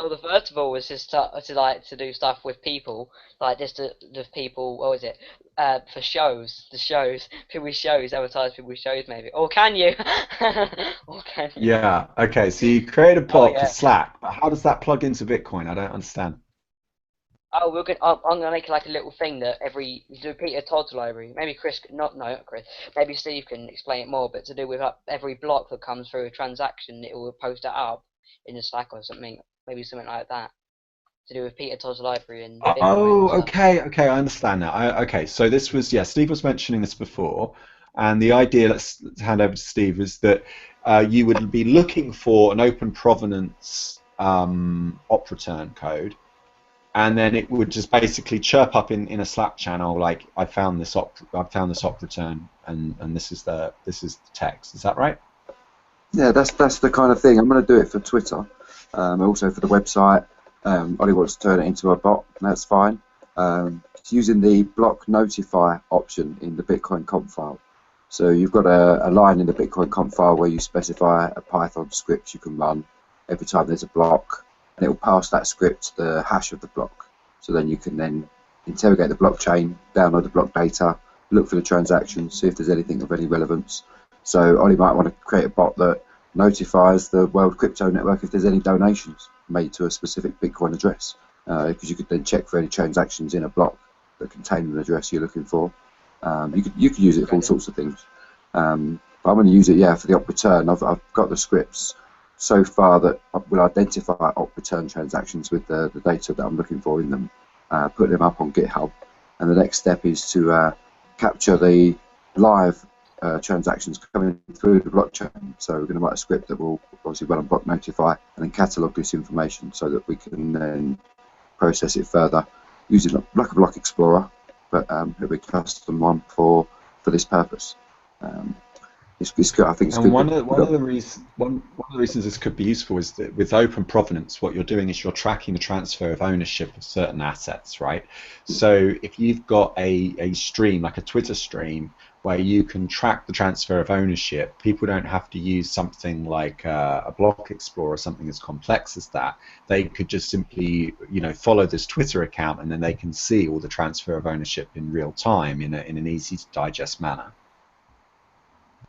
[SPEAKER 5] Oh, the first of all was just to do stuff with people, like just the people. What was it? For shows, people's shows, advertise people's shows, maybe. Or can you? Or can you?
[SPEAKER 1] Yeah. Okay. So you create a
[SPEAKER 5] Oh
[SPEAKER 1] bot for
[SPEAKER 5] yeah.
[SPEAKER 1] Slack, but how does that plug into Bitcoin? I don't understand.
[SPEAKER 5] Oh, I'm gonna make like a little thing that you do Peter Todd's library. Maybe Chris, not Chris. Maybe Steve can explain it more. But to do with every block that comes through a transaction, it will post it up in the Slack or something. Maybe something like that. To do with Peter Todd's library and Bitcoin and
[SPEAKER 1] Oh,
[SPEAKER 5] stuff.
[SPEAKER 1] okay, I understand now. Okay, so this was, yeah, Steve was mentioning this before, and the idea, let's hand over to Steve, is that you would be looking for an open provenance op return code, and then it would just basically chirp up in a Slack channel like, I found this op return, and this is the text. Is that right?
[SPEAKER 4] Yeah, that's the kind of thing. I'm going to do it for Twitter, also for the website. Ollie wants to turn it into a bot. That's fine. It's using the block notify option in the Bitcoin conf file. So you've got a line in the Bitcoin conf file where you specify a Python script you can run every time there's a block, and it will pass that script the hash of the block. So then you can then interrogate the blockchain, download the block data, look for the transactions, see if there's anything of any relevance. So Ollie might want to create a bot that notifies the World Crypto Network if there's any donations made to a specific Bitcoin address, because you could then check for any transactions in a block that contain an address you're looking for. You could use it for all sorts of things. But I'm going to use it, yeah, for the op return. I've got the scripts so far that will identify op return transactions with the data that I'm looking for in them, put them up on GitHub, and the next step is to capture the live transactions coming through the blockchain. So we're going to write a script that will obviously run on block notify and then catalog this information so that we can then process it further using like a block explorer, but it'll be a custom one for this purpose. It's good. I think it's
[SPEAKER 1] And
[SPEAKER 4] good.
[SPEAKER 1] one of the reasons this could be useful is that with open provenance, what you're doing is you're tracking the transfer of ownership of certain assets, right? So if you've got a stream, like a Twitter stream, where you can track the transfer of ownership, people don't have to use something like a block explorer or something as complex as that. They could just simply, follow this Twitter account, and then they can see all the transfer of ownership in real time in an easy to digest manner.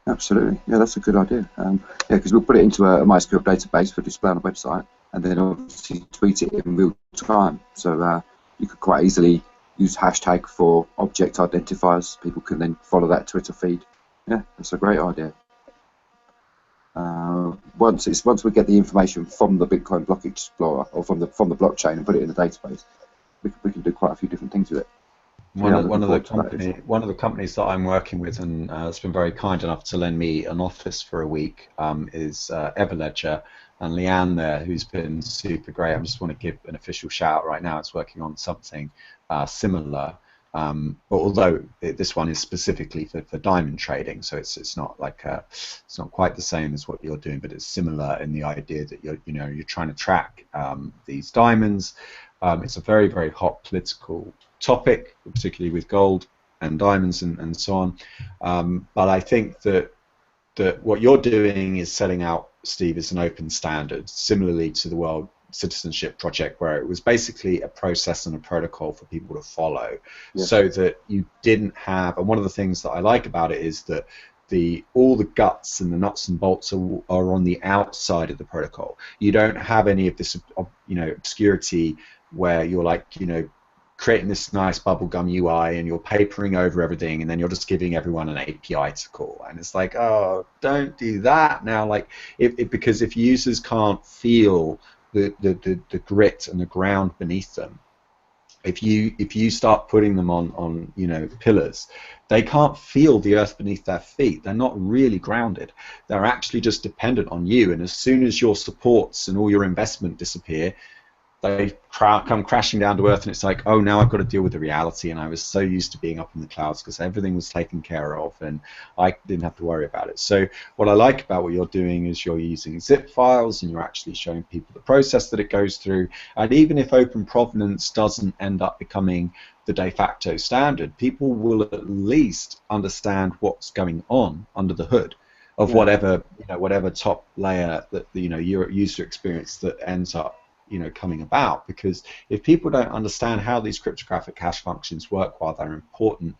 [SPEAKER 4] Absolutely, yeah, that's a good idea. Yeah, because we'll put it into a MySQL database for display on a website, and then obviously tweet it in real time. So you could quite easily use hashtag for object identifiers. People can then follow that Twitter feed. Yeah, that's a great idea. Once we get the information from the Bitcoin Block Explorer or from the blockchain and put it in the database, we can do quite a few different things with it.
[SPEAKER 1] One of the companies that I'm working with and has been very kind enough to lend me an office for a week is Everledger, and Leanne there, who's been super great. I just want to give an official shout out right now. It's working on something similar, but although this one is specifically for diamond trading, so it's not like it's not quite the same as what you're doing, but it's similar in the idea that you're trying to track these diamonds. It's a very, very hot political topic, particularly with gold and diamonds and so on. But I think that what you're doing is setting out, Steve, is an open standard, similarly to the World Citizenship Project, where it was basically a process and a protocol for people to follow, so that you didn't have. And one of the things that I like about it is that all the guts and the nuts and bolts are on the outside of the protocol. You don't have any of this, obscurity where you're like, creating this nice bubblegum UI and you're papering over everything, and then you're just giving everyone an API to call. And it's like, oh, don't do that now. Like, because if users can't feel the grit and the ground beneath them, if you start putting them on pillars, they can't feel the earth beneath their feet. They're not really grounded. They're actually just dependent on you. And as soon as your supports and all your investment disappear, they come crashing down to earth, and it's like, oh, now I've got to deal with the reality. And I was so used to being up in the clouds because everything was taken care of and I didn't have to worry about it. So what I like about what you're doing is you're using zip files and you're actually showing people the process that it goes through. And even if open provenance doesn't end up becoming the de facto standard, people will at least understand what's going on under the hood of whatever top layer that your user experience that ends up coming about. Because if people don't understand how these cryptographic hash functions work, while they're important,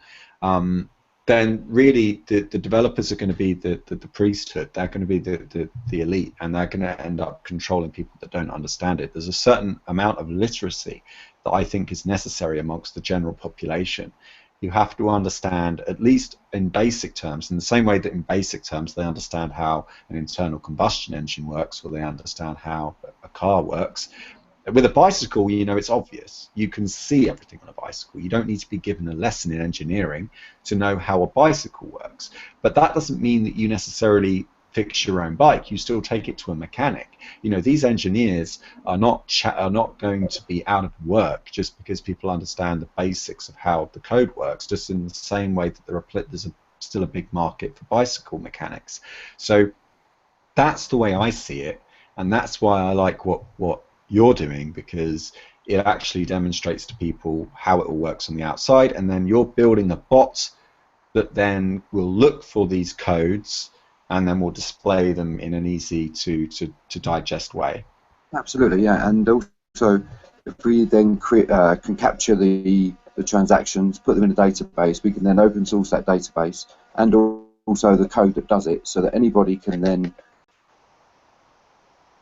[SPEAKER 1] then really the developers are going to be the priesthood. They're going to be the elite, and they're going to end up controlling people that don't understand it. There's a certain amount of literacy that I think is necessary amongst the general population. You have to understand, at least in basic terms, in the same way that in basic terms they understand how an internal combustion engine works, or they understand how a car works. With a bicycle, it's obvious. You can see everything on a bicycle. You don't need to be given a lesson in engineering to know how a bicycle works. But that doesn't mean that you necessarily fix your own bike. You still take it to a mechanic. These engineers are not going to be out of work just because people understand the basics of how the code works. Just in the same way that there's still a big market for bicycle mechanics. So that's the way I see it, and that's why I like what you're doing, because it actually demonstrates to people how it all works on the outside, and then you're building a bot that then will look for these codes and then we'll display them in an easy to digest way.
[SPEAKER 4] Absolutely, yeah. And also, if we then can capture the transactions, put them in a database, we can then open source that database and also the code that does it, so that anybody can then,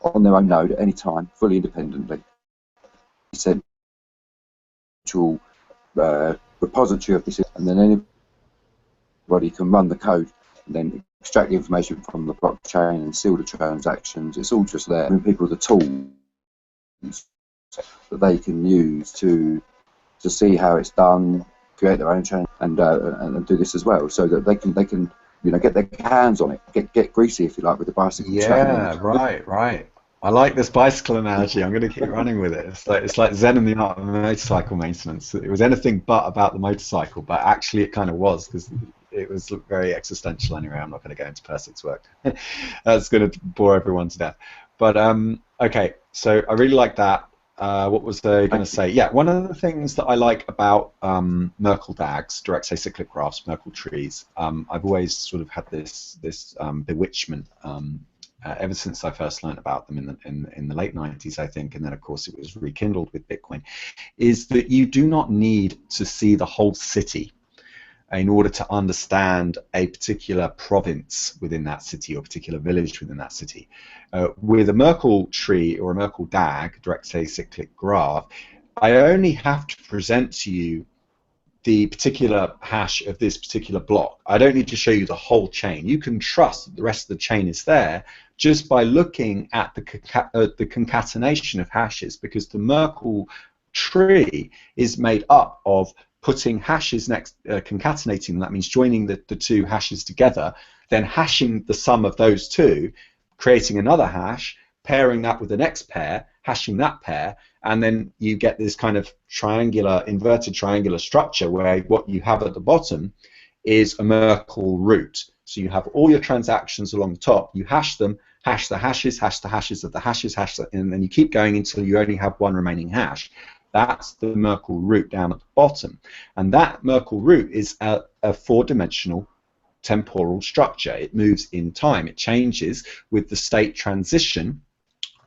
[SPEAKER 4] on their own node at any time, fully independently, central repository of this, and then anybody can run the code and then extract the information from the blockchain and seal the transactions. It's all just there. Giving people the tools that they can use to see how it's done, create their own chain and do this as well, so that they can get their hands on it, get greasy if you like with the bicycle chain.
[SPEAKER 1] Yeah, right. I like this bicycle analogy. I'm going to keep running with it. It's like Zen and the art of motorcycle maintenance. It was anything but about the motorcycle, but actually it kind of was, because it was very existential anyway. I'm not going to go into Persick's work. That's going to bore everyone to death. But okay, so I really like that. What was I going to say? Yeah, one of the things that I like about Merkle DAGs, direct acyclic graphs, Merkle trees, I've always sort of had this bewitchment ever since I first learned about them in the late 90s, I think, and then of course it was rekindled with Bitcoin, is that you do not need to see the whole city in order to understand a particular province within that city or particular village within that city. With a Merkle tree or a Merkle DAG, direct acyclic graph, I only have to present to you the particular hash of this particular block. I don't need to show you the whole chain. You can trust that the rest of the chain is there just by looking at the concatenation of hashes, because the Merkle tree is made up of putting hashes next, concatenating them. That means joining the two hashes together, then hashing the sum of those two, creating another hash, pairing that with the next pair, hashing that pair, and then you get this kind of inverted triangular structure where what you have at the bottom is a Merkle root. So you have all your transactions along the top, you hash them, hash the hashes of the hashes, and then you keep going until you only have one remaining hash. That's the Merkle root down at the bottom. And that Merkle root is a four-dimensional temporal structure. It moves in time. It changes with the state transition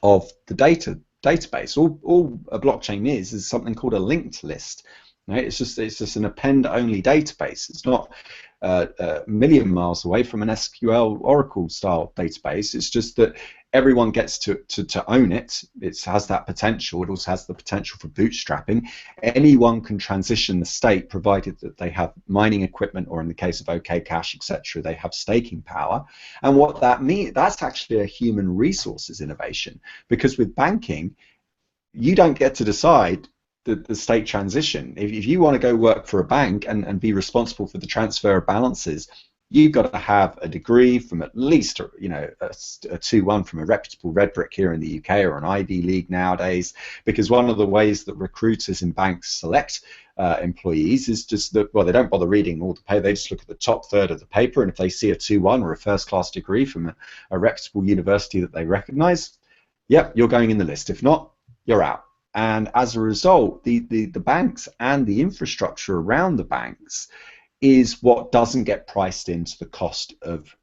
[SPEAKER 1] of the database. All a blockchain is something called a linked list. Right? It's just an append-only database. It's not a million miles away from an SQL Oracle style database. It's just that everyone gets to own it. It has that potential. It also has the potential for bootstrapping. Anyone can transition the state, provided that they have mining equipment, or in the case of OKToshi, etc., they have staking power. And what that means, that's actually a human resources innovation, because with banking, you don't get to decide the state transition. If you want to go work for a bank and be responsible for the transfer of balances, you've got to have a degree from at least a 2-1 from a reputable red brick here in the UK, or an Ivy League nowadays, because one of the ways that recruiters in banks select employees is just that, well, they don't bother reading all the paper, they just look at the top third of the paper, and if they see a 2-1 or a first-class degree from a reputable university that they recognize, yep, you're going in the list. If not, you're out. And as a result, the banks and the infrastructure around the banks is what doesn't get priced into the cost of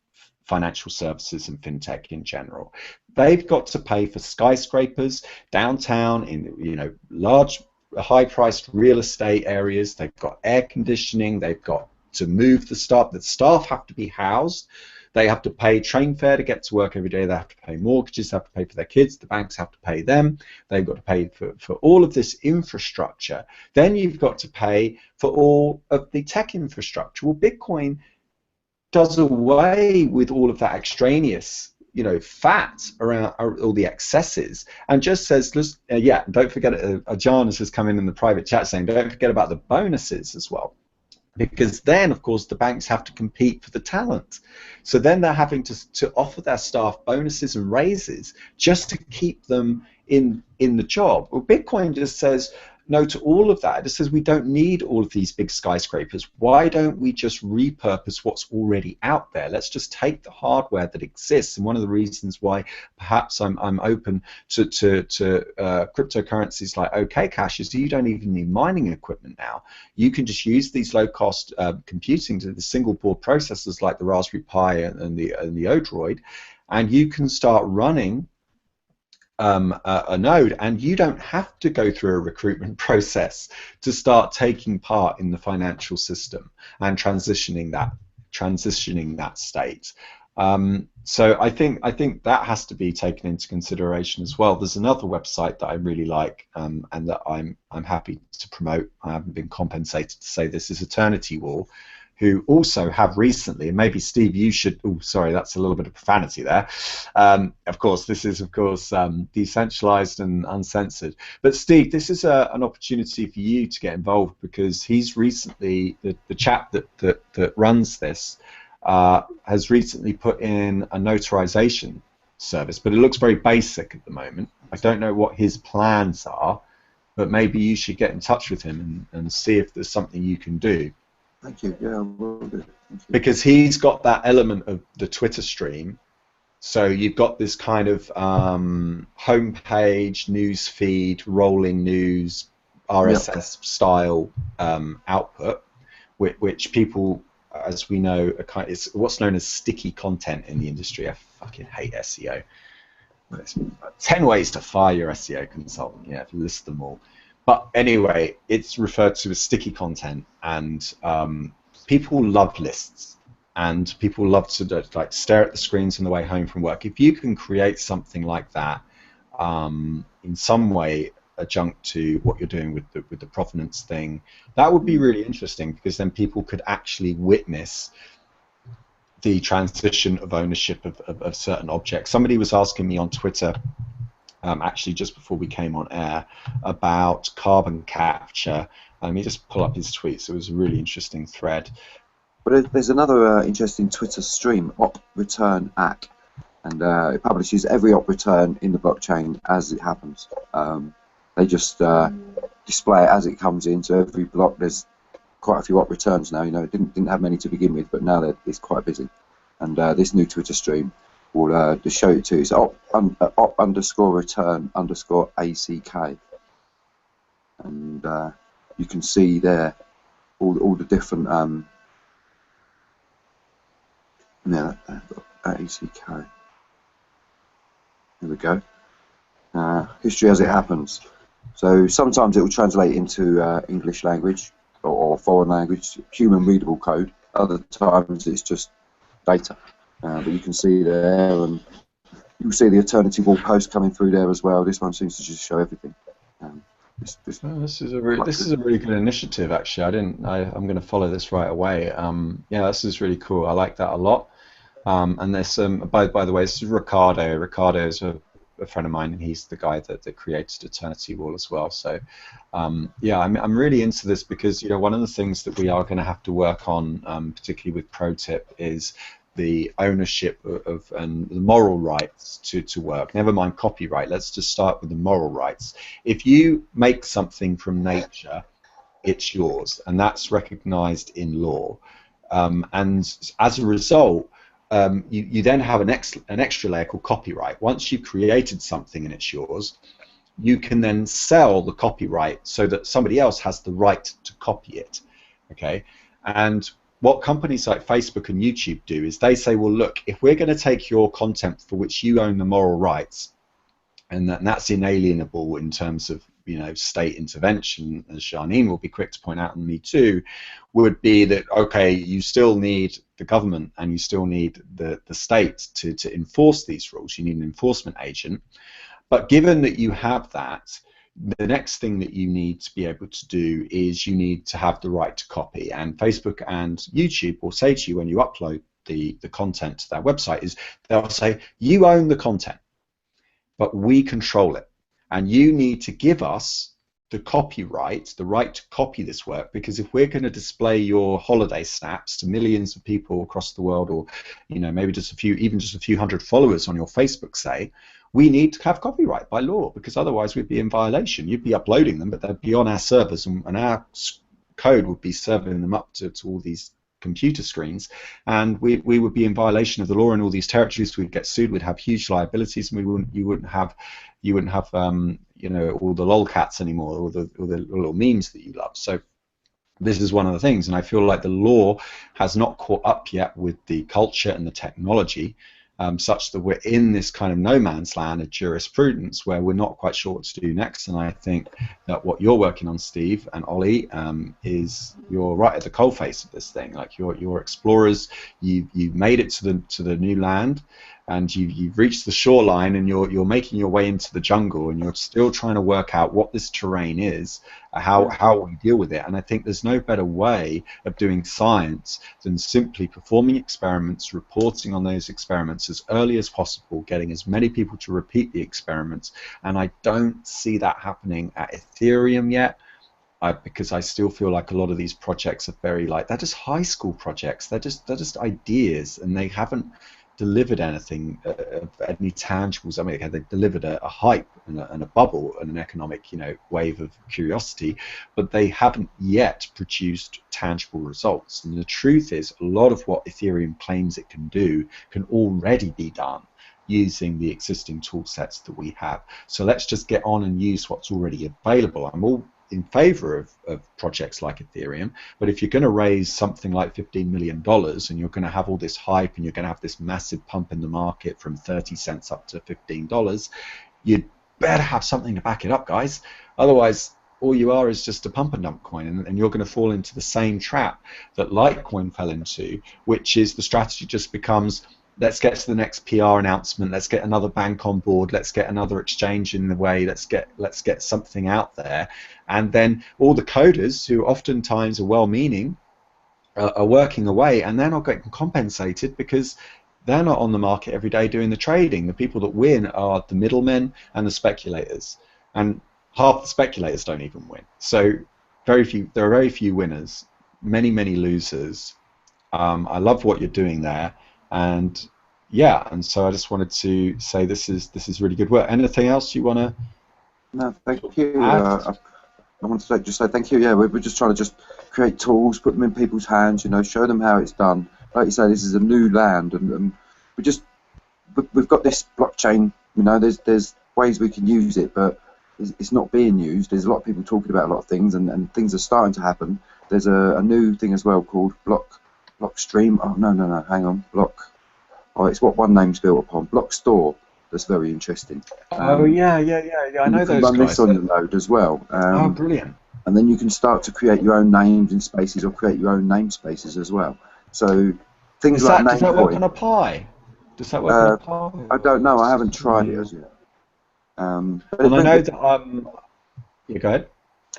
[SPEAKER 1] financial services and fintech in general. They've got to pay for skyscrapers downtown in large, high-priced real estate areas. They've got air conditioning. They've got to move the staff. The staff have to be housed. They have to pay train fare to get to work every day. They have to pay mortgages, they have to pay for their kids. The banks have to pay them. They've got to pay for all of this infrastructure. Then you've got to pay for all of the tech infrastructure. Well, Bitcoin does away with all of that extraneous, fat around all the excesses, and just says, yeah, don't forget, John has just come in the private chat saying, don't forget about the bonuses as well. Because then, of course, the banks have to compete for the talent. So then they're having to offer their staff bonuses and raises just to keep them in the job. Well, Bitcoin just says no to all of that. It just says we don't need all of these big skyscrapers. Why don't we just repurpose what's already out there? Let's just take the hardware that exists. And one of the reasons why perhaps I'm open to cryptocurrencies like OKToshi is you don't even need mining equipment now. You can just use these low-cost computing to the single-board processors like the Raspberry Pi and the Odroid, and you can start running a node, and you don't have to go through a recruitment process to start taking part in the financial system and transitioning that state. So I think that has to be taken into consideration as well. There's another website that I really like and that I'm happy to promote. I haven't been compensated to say this, is Eternity Wall, who also have recently, and maybe Steve, you should. Oh, sorry, that's a little bit of profanity there. Of course, this is decentralized and uncensored. But Steve, this is an opportunity for you to get involved, because he's recently the chap that runs this has recently put in a notarization service, but it looks very basic at the moment. I don't know what his plans are, but maybe you should get in touch with him and see if there's something you can do.
[SPEAKER 4] Thank you. Yeah, I will do.
[SPEAKER 1] Because he's got that element of the Twitter stream. So you've got this kind of homepage, news feed, rolling news, RSS style output, which people, as we know, it's what's known as sticky content in the industry. I fucking hate SEO. There's 10 ways to fire your SEO consultant. Yeah, if you list them all. But anyway, it's referred to as sticky content, and people love lists, and people love to like stare at the screens on the way home from work. If you can create something like that, in some way adjunct to what you're doing with the provenance thing, that would be really interesting, because then people could actually witness the transition of ownership of certain objects. Somebody was asking me on Twitter, actually just before we came on air, about carbon capture. Let me just pull up his tweets. It was a really interesting thread.
[SPEAKER 4] But there's another interesting Twitter stream, op return ACK, and it publishes every op return in the blockchain as it happens. They just display it as it comes in. So every block, there's quite a few op returns now. You know, it didn't have many to begin with, but now it's quite busy. And this new Twitter stream will just show it to you. So op_return_ACK, and you can see there all the different ACK. Here we go. History as it happens. So sometimes it will translate into English language or foreign language, human readable code. Other times it's just data. But you can see there, and you'll see the eternity wall post coming through there as well. This one seems to just show everything.
[SPEAKER 1] This is a really good initiative, actually. I'm going to follow this right away. Yeah, this is really cool. I like that a lot. And there's by the way, this is Ricardo. Ricardo is a friend of mine, and he's the guy that created Eternity Wall as well. So yeah, I'm really into this, because one of the things that we are going to have to work on, particularly with ProTip, is the ownership of and the moral rights to work. Never mind copyright. Let's just start with the moral rights. If you make something from nature, it's yours, and that's recognized in law. And as a result, you then have an extra layer called copyright. Once you've created something and it's yours, you can then sell the copyright so that somebody else has the right to copy it. Okay, and what companies like Facebook and YouTube do is they say, well, look, if we're going to take your content for which you own the moral rights, and that's inalienable in terms of state intervention, as Janine will be quick to point out, and me too, would be that, okay, you still need the government and you still need the state to enforce these rules. You need an enforcement agent. But given that you have that, the next thing that you need to be able to do is you need to have the right to copy. And Facebook and YouTube will say to you when you upload the content to their website is they'll say, you own the content, but we control it. And you need to give us the copyright, the right to copy this work, because if we're going to display your holiday snaps to millions of people across the world, or maybe just a few hundred followers on your Facebook, say, we need to have copyright by law, because otherwise we'd be in violation. You'd be uploading them, but they'd be on our servers, and our code would be serving them up to all these computer screens, and we would be in violation of the law in all these territories. We'd get sued. We'd have huge liabilities, and you wouldn't have all the lolcats anymore, or the little memes that you love. So this is one of the things, and I feel like the law has not caught up yet with the culture and the technology, such that we're in this kind of no man's land of jurisprudence where we're not quite sure what to do next. And I think that what you're working on, Steve and Ollie, is you're right at the coalface of this thing. Like you're explorers. You've made it to the new land. and you've reached the shoreline, and you're making your way into the jungle, and you're still trying to work out what this terrain is, how we deal with it. And I think there's no better way of doing science than simply performing experiments, reporting on those experiments as early as possible, getting as many people to repeat the experiments. And I don't see that happening at Ethereum yet. Because I still feel like a lot of these projects are very they're just high school projects. They're just ideas, and they haven't delivered anything, any tangibles. I mean, they've delivered a hype and a bubble and an economic, wave of curiosity, but they haven't yet produced tangible results. And the truth is, a lot of what Ethereum claims it can do can already be done using the existing tool sets that we have. So let's just get on and use what's already available. I'm all in favor of projects like Ethereum, but if you're going to raise something like $15 million and you're going to have all this hype and you're going to have this massive pump in the market from 30 cents up to $15, you'd better have something to back it up, guys. Otherwise, all you are is just a pump and dump coin, and you're going to fall into the same trap that Litecoin fell into, which is the strategy just becomes, let's get to the next PR announcement, let's get another bank on board, let's get another exchange in the way, let's get something out there. And then all the coders, who oftentimes are well-meaning, are working away, and they're not getting compensated because they're not on the market every day doing the trading. The people that win are the middlemen and the speculators, and half the speculators don't even win. So there are very few winners, many losers. I love what you're doing there. And yeah, and so I just wanted to say this is really good work. Anything else you want to?
[SPEAKER 4] No, thank you. I want to just say thank you. Yeah, we're just trying to just create tools, put them in people's hands, show them how it's done. Like you say, this is a new land, and we've got this blockchain. There's ways we can use it, but it's not being used. There's a lot of people talking about a lot of things, and things are starting to happen. There's a new thing as well called Blockstream. Oh no, hang on, Block. Oh, it's what one name's built upon. Block Store. That's very interesting.
[SPEAKER 1] Yeah. I know those guys. You can
[SPEAKER 4] run this on your node as well.
[SPEAKER 1] Brilliant.
[SPEAKER 4] And then you can start to create your own names in spaces, or create your own namespaces as well. So things like
[SPEAKER 1] does that work on a Pi? Does that work on a Pi?
[SPEAKER 4] I don't know. I haven't tried it as yet. But
[SPEAKER 1] I know that. Yeah, go ahead.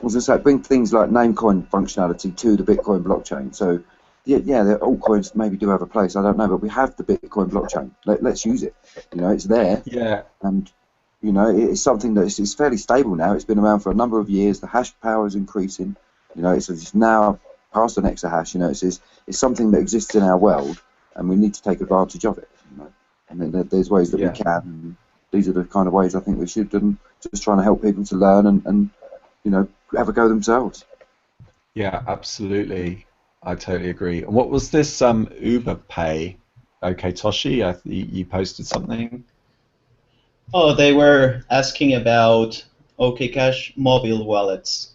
[SPEAKER 4] I was going to say, bring things like Namecoin functionality to the Bitcoin blockchain. So yeah, the altcoins maybe do have a place. I don't know, but we have the Bitcoin blockchain. Let's use it. It's there.
[SPEAKER 1] Yeah.
[SPEAKER 4] And it's something that is fairly stable now. It's been around for a number of years. The hash power is increasing. It's now past an exahash. It's something that exists in our world, and we need to take advantage of it. And then there's ways that we can. And these are the kind of ways I think we should. And just trying to help people to learn and have a go themselves.
[SPEAKER 1] Yeah, absolutely. I totally agree. And what was this Uber Pay? OKToshi, you posted something.
[SPEAKER 2] Oh, they were asking about OKCash mobile wallets.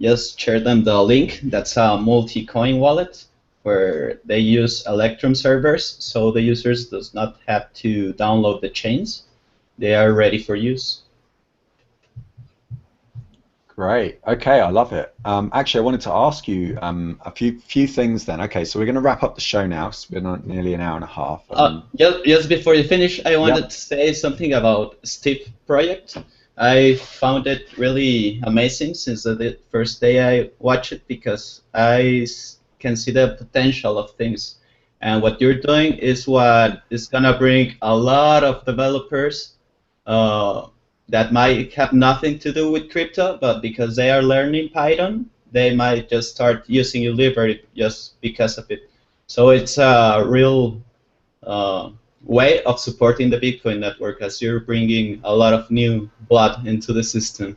[SPEAKER 2] Just share them the link. That's a multi-coin wallet where they use Electrum servers, so the users does not have to download the chains. They are ready for use.
[SPEAKER 1] Great. Okay, I love it. Actually, I wanted to ask you a few things then. Okay, so we're going to wrap up the show now. It's been nearly an hour and a half.
[SPEAKER 2] Just before you finish, I wanted to say something about Steve project. I found it really amazing since the first day I watched it, because I can see the potential of things. And what you're doing is what is going to bring a lot of developers that might have nothing to do with crypto, but because they are learning Python, they might just start using your library just because of it. So it's a real way of supporting the Bitcoin network, as you're bringing a lot of new blood into the system.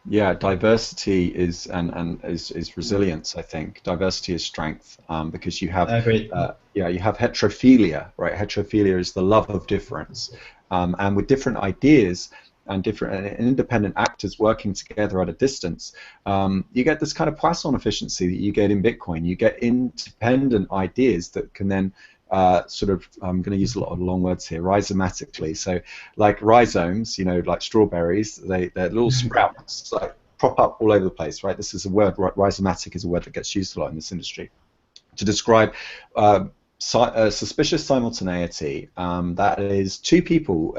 [SPEAKER 1] Yeah, diversity is is resilience. I think diversity is strength, because you have you have heterophilia, right? Heterophilia is the love of difference, and with different ideas and different independent actors working together at a distance, you get this kind of Poisson efficiency that you get in Bitcoin. You get independent ideas that can then sort of, I'm going to use a lot of long words here, rhizomatically. So like rhizomes, like strawberries, they're little sprouts, like prop up all over the place, right? This is a word, rhizomatic is a word that gets used a lot in this industry to describe suspicious simultaneity. That is two people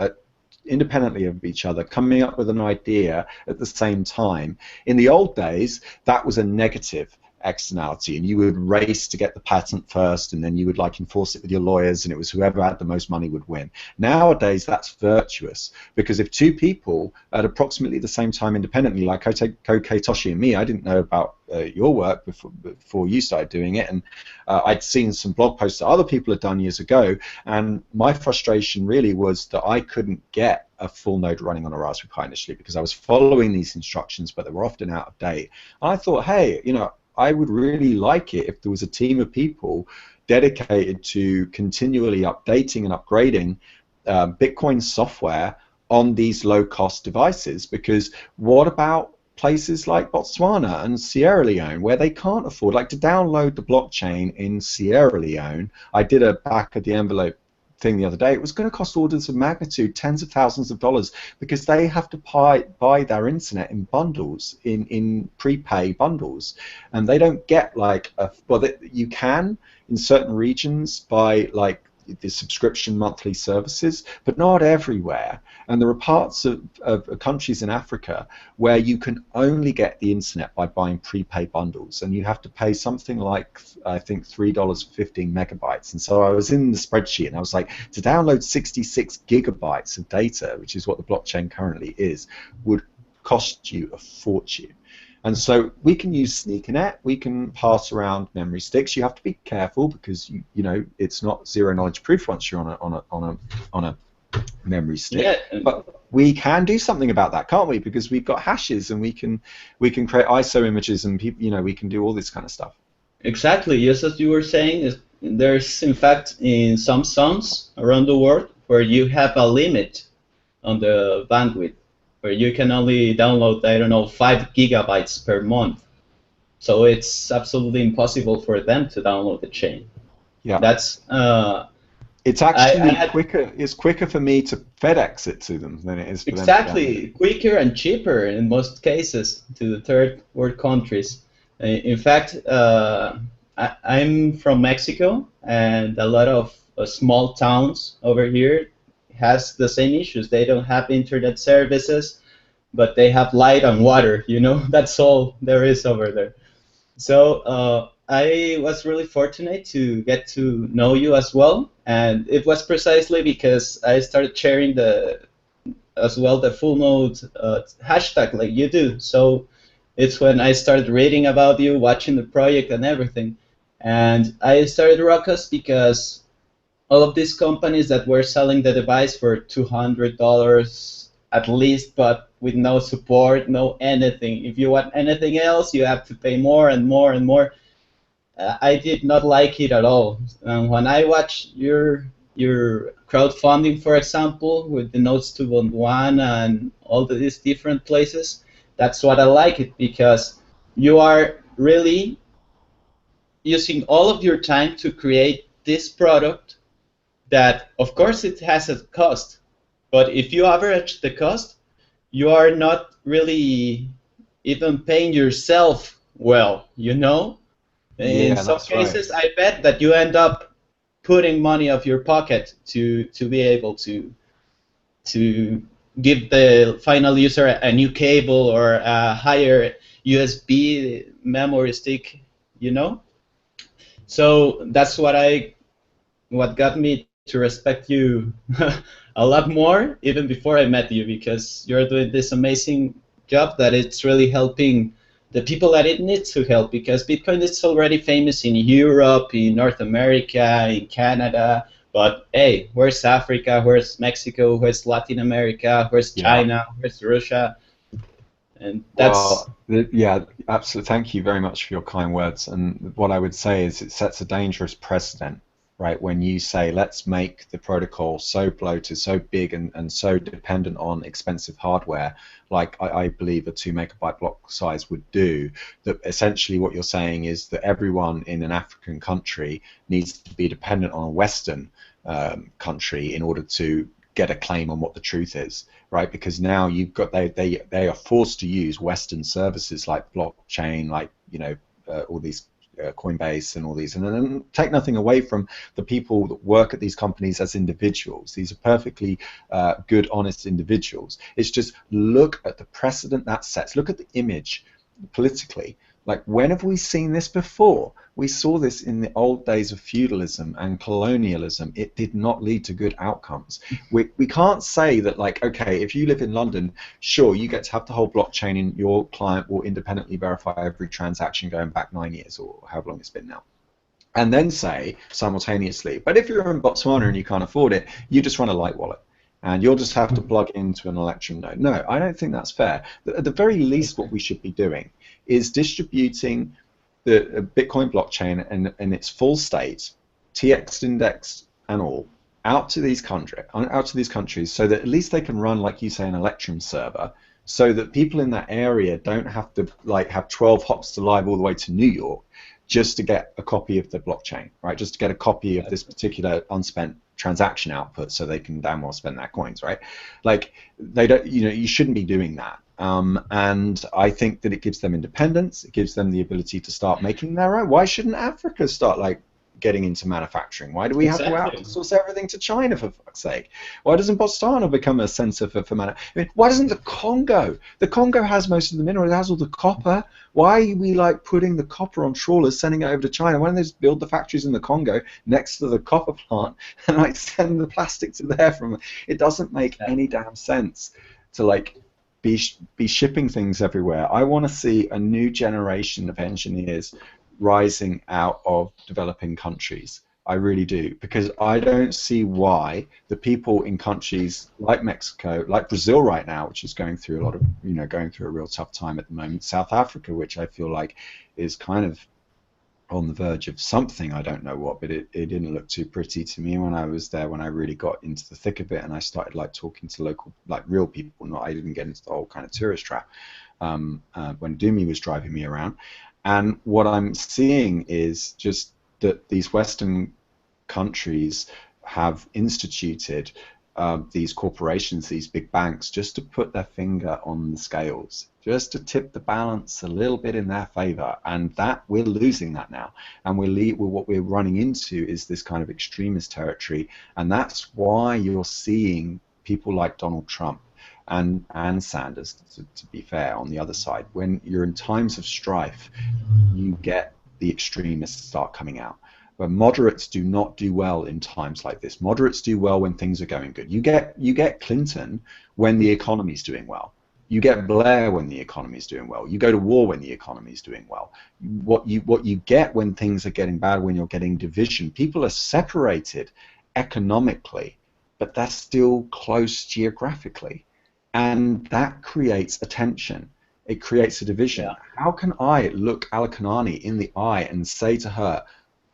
[SPEAKER 1] independently of each other coming up with an idea at the same time. In the old days, that was a negative externality, and you would race to get the patent first, and then you would like enforce it with your lawyers, and it was whoever had the most money would win. Nowadays, that's virtuous, because if two people at approximately the same time independently, like OKToshi and me, I didn't know about your work before you started doing it, and I'd seen some blog posts that other people had done years ago, and my frustration really was that I couldn't get a full node running on a Raspberry Pi initially because I was following these instructions, but they were often out of date. And I thought, hey, you know, I would really like it if there was a team of people dedicated to continually updating and upgrading Bitcoin software on these low-cost devices, because what about places like Botswana and Sierra Leone where they can't afford, like, to download the blockchain in Sierra Leone? I did a back-of-the-envelope thing the other day. It was going to cost orders of magnitude, tens of thousands of dollars, because they have to buy their internet in bundles, in prepay bundles, and they don't get like you can in certain regions buy like the subscription monthly services, but not everywhere. And there are parts of countries in Africa where you can only get the internet by buying prepaid bundles, and you have to pay something like, I think, $3 for 15 megabytes. And so I was in the spreadsheet, and I was like, to download 66 gigabytes of data, which is what the blockchain currently is, would cost you a fortune. And so we can use SneakerNet, we can pass around memory sticks. You have to be careful because you know it's not zero knowledge proof once you're on a memory stick.
[SPEAKER 2] Yeah.
[SPEAKER 1] But we can do something about that, can't we? Because we've got hashes, and we can create ISO images, and people, you know, we can do all this kind of stuff.
[SPEAKER 2] Exactly. Just as you were saying, there's in fact in some zones around the world where you have a limit on the bandwidth, where you can only download, I don't know, 5 gigabytes per month. So it's absolutely impossible for them to download the chain.
[SPEAKER 1] Yeah.
[SPEAKER 2] That's
[SPEAKER 1] it's actually quicker. It's quicker for me to FedEx it to them than it is for them to download it.
[SPEAKER 2] Quicker and cheaper in most cases to the third world countries. In fact, I'm from Mexico, and a lot of small towns over here has the same issues. They don't have internet services, but they have light and water. You know, that's all there is over there. So I was really fortunate to get to know you as well, and it was precisely because I started sharing the Fullnode hashtag like you do. So it's when I started reading about you, watching the project and everything, and I started ROKOS because all of these companies that were selling the device for $200 at least, but with no support, no anything. If you want anything else, you have to pay more and more and more. I did not like it at all. And when I watched your crowdfunding, for example, with the Notes to One and all these different places, that's what I like it, because you are really using all of your time to create this product that, of course, it has a cost, but if you average the cost, you are not really even paying yourself well, you know? In some cases, right. I bet that you end up putting money of your pocket to be able to give the final user a new cable or a higher USB memory stick, you know? So that's what got me to respect you a lot more even before I met you, because you're doing this amazing job that it's really helping the people that it needs to help, because Bitcoin is already famous in Europe, in North America, in Canada, but hey, where's Africa, where's Mexico, where's Latin America, where's China, where's Russia? And that's...
[SPEAKER 1] Well, yeah, absolutely. Thank you very much for your kind words. And what I would say is it sets a dangerous precedent, right? When you say, let's make the protocol so bloated, so big, and so dependent on expensive hardware, like I believe a 2 megabyte block size would do, that essentially what you're saying is that everyone in an African country needs to be dependent on a Western country in order to get a claim on what the truth is, right? Because now you've got they are forced to use Western services like blockchain, like, you know, all these Coinbase and all these, and then take nothing away from the people that work at these companies as individuals. These are perfectly good, honest individuals. It's just look at the precedent that sets. Look at the image politically. Like, when have we seen this before? We saw this in the old days of feudalism and colonialism. It did not lead to good outcomes. We can't say that, like, okay, if you live in London, sure, you get to have the whole blockchain and your client will independently verify every transaction going back 9 years or however long it's been now. And then say simultaneously, but if you're in Botswana and you can't afford it, you just run a light wallet. And you'll just have to plug into an Electrum node. No, I don't think that's fair. At the very least, what we should be doing is distributing the Bitcoin blockchain and its full state, TX indexed and all, out to these countries, so that at least they can run, like you say, an Electrum server, so that people in that area don't have to like have 12 hops to live all the way to New York just to get a copy of the blockchain, right? Just to get a copy of this particular unspent transaction output, so they can damn well spend their coins, right? Like, they don't, you shouldn't be doing that. And I think that it gives them independence. It gives them the ability to start making their own. Why shouldn't Africa start like getting into manufacturing? Why do we have to outsource everything to China, for fuck's sake? Why doesn't Botswana become a center for manufacturing? I mean, why doesn't the Congo? The Congo has most of the minerals. It has all the copper. Why are we like putting the copper on trawlers, sending it over to China? Why don't they just build the factories in the Congo next to the copper plant and like send the plastic to there from? It doesn't make any damn sense to like be shipping things everywhere. I want to see a new generation of engineers rising out of developing countries. I really do, because I don't see why the people in countries like Mexico, like Brazil right now, which is going through a lot of, going through a real tough time at the moment, South Africa, which I feel like is kind of on the verge of something, I don't know what, but it didn't look too pretty to me when I was there, when I really got into the thick of it and I started like talking to local, like real people. I didn't get into the whole kind of tourist trap when Doomy was driving me around. And what I'm seeing is just that these Western countries have instituted these corporations, these big banks, just to put their finger on the scales, just to tip the balance a little bit in their favor. And that we're losing that now. And what we're running into is this kind of extremist territory. And that's why you're seeing people like Donald Trump and Sanders, to be fair, on the other side. When you're in times of strife, you get the extremists start coming out. But moderates do not do well in times like this. Moderates do well when things are going good. You get Clinton when the economy's doing well. You get Blair when the economy's doing well. You go to war when the economy's doing well. What you get when things are getting bad, when you're getting division, people are separated economically, but they're still close geographically. And that creates a tension. It creates a division. Yeah. How can I look Al-Kanani in the eye and say to her,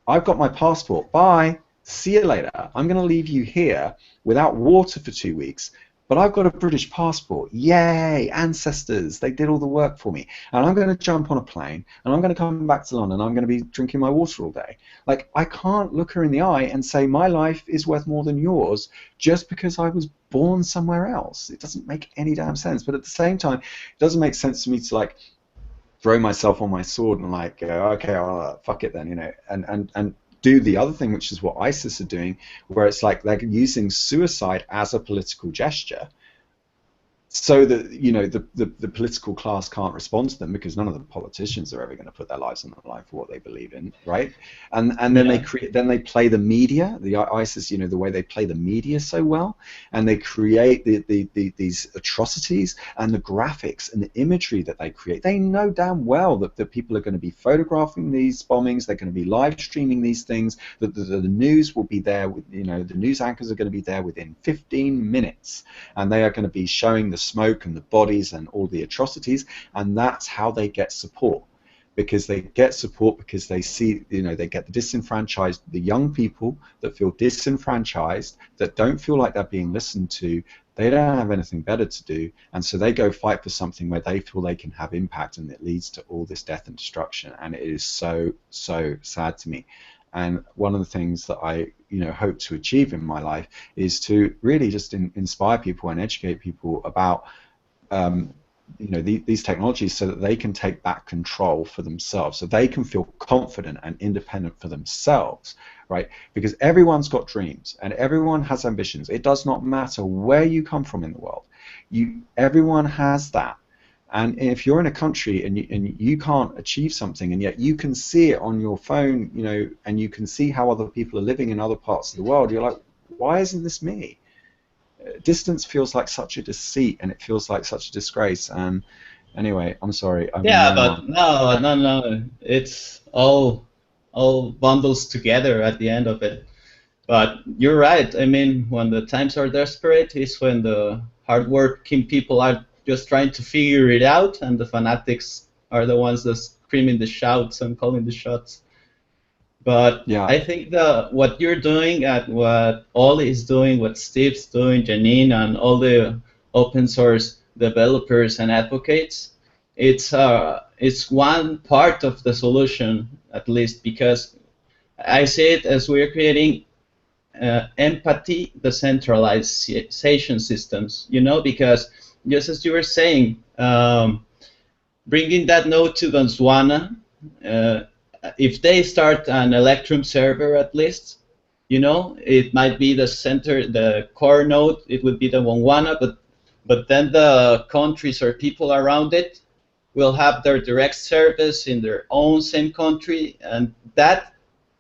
[SPEAKER 1] I've got my passport, bye, see you later. I'm going to leave you here without water for 2 weeks, but I've got a British passport. Yay, ancestors, they did all the work for me. And I'm going to jump on a plane, and I'm going to come back to London, and I'm going to be drinking my water all day. Like, I can't look her in the eye and say my life is worth more than yours just because I was born somewhere else. It doesn't make any damn sense. But at the same time, it doesn't make sense to me to, like, throw myself on my sword and like go, okay, well, fuck it then, and do the other thing, which is what ISIS are doing, where it's like they're using suicide as a political gesture, so that the political class can't respond to them, because none of the politicians are ever going to put their lives on the line for what they believe in, right? And then they play the media, the ISIS, the way they play the media so well, and they create these atrocities and the graphics and the imagery that they create. They know damn well that the people are going to be photographing these bombings, they're going to be live streaming these things, that the news will be there, the news anchors are going to be there within 15 minutes, and they are going to be showing the smoke and the bodies and all the atrocities, and that's how they get support. Because they get support because they see, they get the disenfranchised, the young people that feel disenfranchised, that don't feel like they're being listened to, they don't have anything better to do, and so they go fight for something where they feel they can have impact, and it leads to all this death and destruction, and it is so, so sad to me. And one of the things that I hope to achieve in my life is to really just inspire people and educate people about these technologies so that they can take back control for themselves, so they can feel confident and independent for themselves, right? Because everyone's got dreams and everyone has ambitions. It does not matter where you come from in the world. Everyone has that. And if you're in a country and you can't achieve something, and yet you can see it on your phone, and you can see how other people are living in other parts of the world, you're like, why isn't this me? Distance feels like such a deceit, and it feels like such a disgrace. And anyway, I'm sorry.
[SPEAKER 2] Yeah, but no. It's all bundles together at the end of it. But you're right. I mean, when the times are desperate, is when the hardworking people are just trying to figure it out, and the fanatics are the ones that screaming the shouts and calling the shots. But
[SPEAKER 1] yeah,
[SPEAKER 2] I think what you're doing, and what Ollie is doing, what Steve's doing, Janine, and all the open source developers and advocates, it's one part of the solution, at least, because I see it as we're creating empathy decentralization systems, because just as you were saying, bringing that node to Botswana, if they start an Electrum server at least, it might be the core node, it would be the Botswana, but then the countries or people around it will have their direct service in their own same country, and that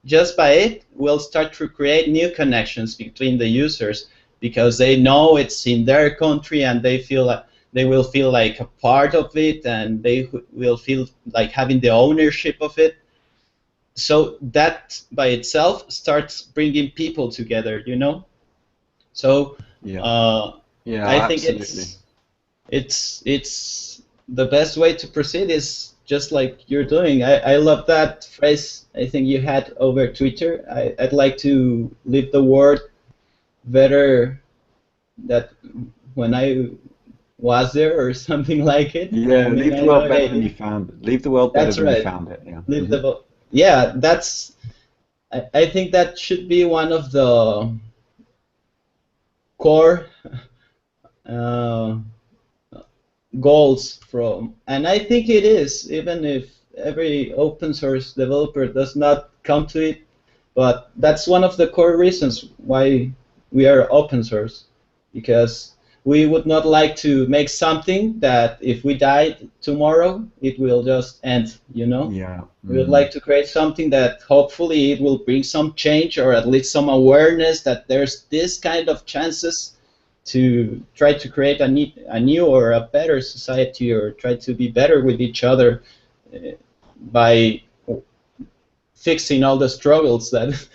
[SPEAKER 2] just by it will start to create new connections between the users, because they know it's in their country and they will feel like a part of it, and they will feel like having the ownership of it. So that by itself starts bringing people together, So I think it's the best way to proceed is just like you're doing. I love that phrase I think you had over Twitter. I'd like to leave the word better that when I was there, or something like it.
[SPEAKER 1] Yeah, leave the world better than you found it. Leave the world better than you found it. Yeah.
[SPEAKER 2] I think that should be one of the core goals and I think it is, even if every open source developer does not come to it, but that's one of the core reasons why we are open source, because we would not like to make something that if we died tomorrow, it will just end,
[SPEAKER 1] Yeah.
[SPEAKER 2] We would like to create something that hopefully it will bring some change, or at least some awareness that there's this kind of chances to try to create a new or a better society, or try to be better with each other by fixing all the struggles that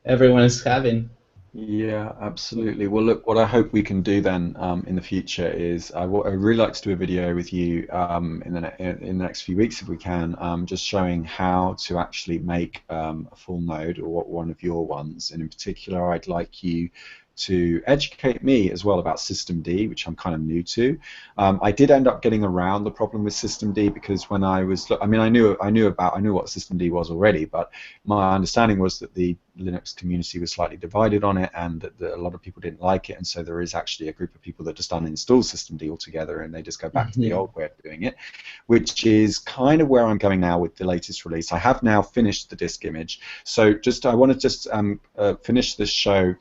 [SPEAKER 2] everyone is having.
[SPEAKER 1] Yeah, absolutely. Well, look, what I hope we can do then in the future is I'd really like to do a video with you in the next few weeks if we can, just showing how to actually make a full node, or one of your ones. And in particular, I'd like you to educate me as well about systemd, which I'm kind of new to. I did end up getting around the problem with systemd, because when I was, I knew what systemd was already, but my understanding was that the Linux community was slightly divided on it, and that a lot of people didn't like it, and so there is actually a group of people that just uninstall systemd altogether, and they just go back to the old way of doing it, which is kind of where I'm going now with the latest release. I have now finished the disk image, so I want to just finish this show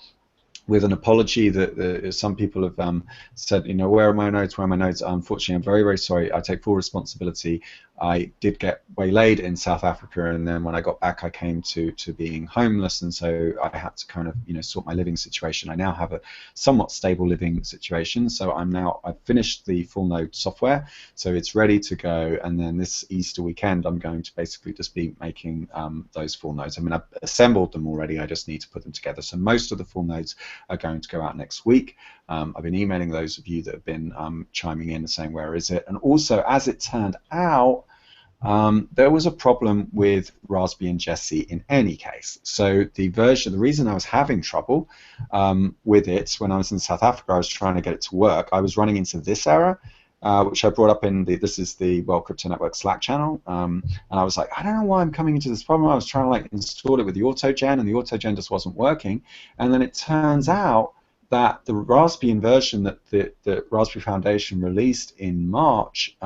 [SPEAKER 1] with an apology that some people have said, where are my notes, where are my notes? Unfortunately, I'm very, very sorry. I take full responsibility. I did get waylaid in South Africa, and then when I got back, I came to being homeless, and so I had to kind of, sort my living situation. I now have a somewhat stable living situation, so I've finished the Fullnode software, so it's ready to go, and then this Easter weekend, I'm going to basically just be making those full nodes. I've assembled them already, I just need to put them together. So most of the full nodes are going to go out next week. I've been emailing those of you that have been chiming in and saying, where is it? And also, as it turned out, there was a problem with Raspberry and Jessie in any case. So the reason I was having trouble with it when I was in South Africa, I was trying to get it to work, I was running into this error, which I brought up in this is the World Crypto Network Slack channel, and I was like, I don't know why I'm coming into this problem. I was trying to install it with the AutoGen, and the AutoGen just wasn't working, and then it turns out that the Raspbian version that the Raspberry Foundation released in March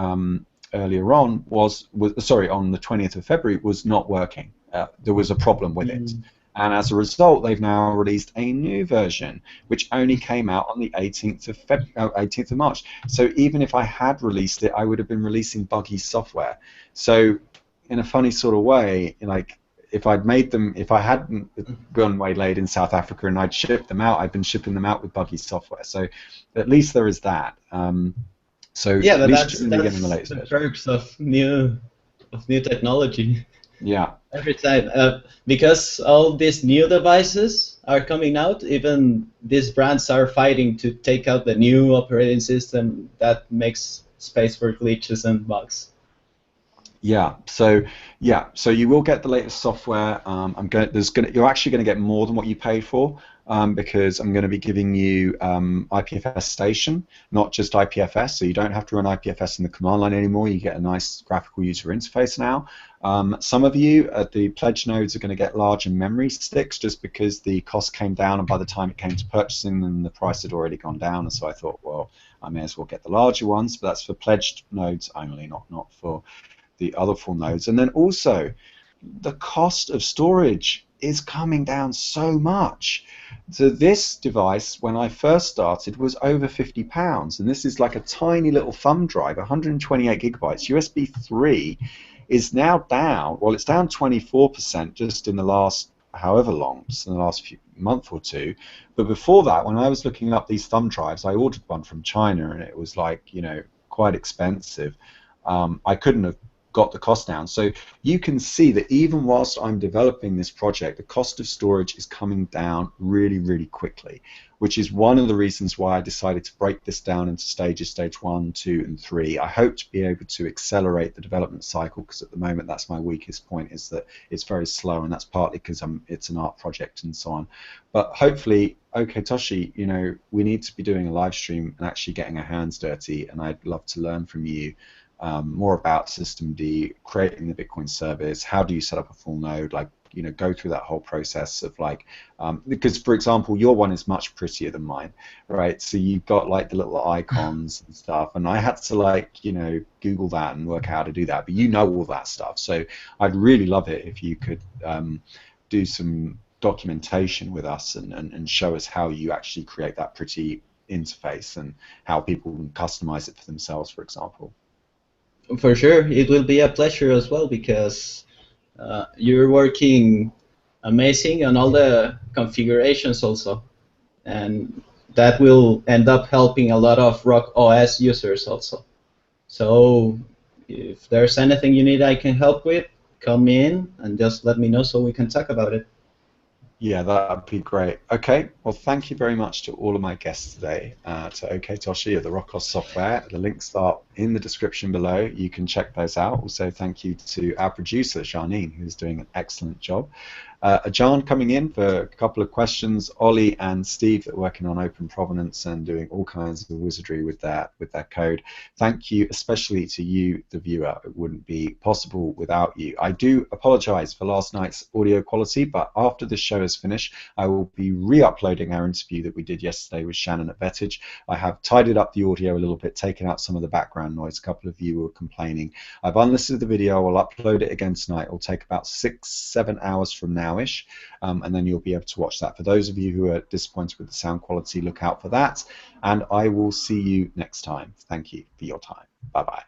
[SPEAKER 1] earlier on was sorry, on the 20th of February was not working. There was a problem with it. And as a result, they've now released a new version, which only came out on the 18th of March. So even if I had released it, I would have been releasing buggy software. So in a funny sort of way, like if I'd made them, if I hadn't gone waylaid in South Africa and I'd shipped them out, I'd been shipping them out with buggy software. So at least there is that. So
[SPEAKER 2] yeah,
[SPEAKER 1] at
[SPEAKER 2] but
[SPEAKER 1] least
[SPEAKER 2] that's
[SPEAKER 1] the latest
[SPEAKER 2] the
[SPEAKER 1] version.
[SPEAKER 2] perks of new technology.
[SPEAKER 1] Yeah.
[SPEAKER 2] Every time, because all these new devices are coming out, even these brands are fighting to take out the new operating system that makes space for glitches and bugs.
[SPEAKER 1] Yeah. So you will get the latest software. You're actually going to get more than what you paid for, because I'm going to be giving you IPFS Station, not just IPFS. So you don't have to run IPFS in the command line anymore. You get a nice graphical user interface now. Some of you at the pledge nodes are going to get larger memory sticks just because the cost came down, and by the time it came to purchasing them, the price had already gone down. And so I thought, well, I may as well get the larger ones, but that's for pledged nodes only, not for the other full nodes. And then also, the cost of storage is coming down so much. So this device, when I first started, was over £50, and this is like a tiny little thumb drive, 128 gigabytes. USB 3 is now down, well, it's down 24% just in the last however long, just in the last month or two. But before that, when I was looking up these thumb drives, I ordered one from China, and it was like, quite expensive. I couldn't have got the cost down. So you can see that even whilst I'm developing this project, the cost of storage is coming down really, really quickly, which is one of the reasons why I decided to break this down into stages, stage 1, 2, and 3. I hope to be able to accelerate the development cycle, because at the moment that's my weakest point, is that it's very slow, and that's partly because it's an art project and so on. But hopefully, OKToshi, we need to be doing a live stream and actually getting our hands dirty, and I'd love to learn from you more about systemd, creating the Bitcoin service. How do you set up a full node? Like, go through that whole process of because, for example, your one is much prettier than mine, right? So you've got like the little icons and stuff, and I had to Google that and work out how to do that. But you know all that stuff, so I'd really love it if you could do some documentation with us and show us how you actually create that pretty interface and how people can customize it for themselves, for example.
[SPEAKER 2] For sure, it will be a pleasure as well, because you're working amazing on all the configurations also, and that will end up helping a lot of ROKOS users also. So if there's anything you need I can help with, come in and just let me know so we can talk about it.
[SPEAKER 1] Yeah, that would be great. Okay, well, thank you very much to all of my guests today, to OKToshi of the ROKOS software. The links are in the description below. You can check those out. Also, thank you to our producer, Janine, who's doing an excellent job. John coming in for a couple of questions. Ollie and Steve that are working on open provenance and doing all kinds of wizardry with their code. Thank you, especially to you, the viewer. It wouldn't be possible without you. I do apologize for last night's audio quality, but after this show is finished, I will be re-uploading our interview that we did yesterday with Shannon at Vettage. I have tidied up the audio a little bit, taken out some of the background noise. A couple of you were complaining. I've unlisted the video. I will upload it again tonight. It will take about 6-7 hours from now. And then you'll be able to watch that. For those of you who are disappointed with the sound quality, look out for that, and I will see you next time. Thank you for your time. Bye bye.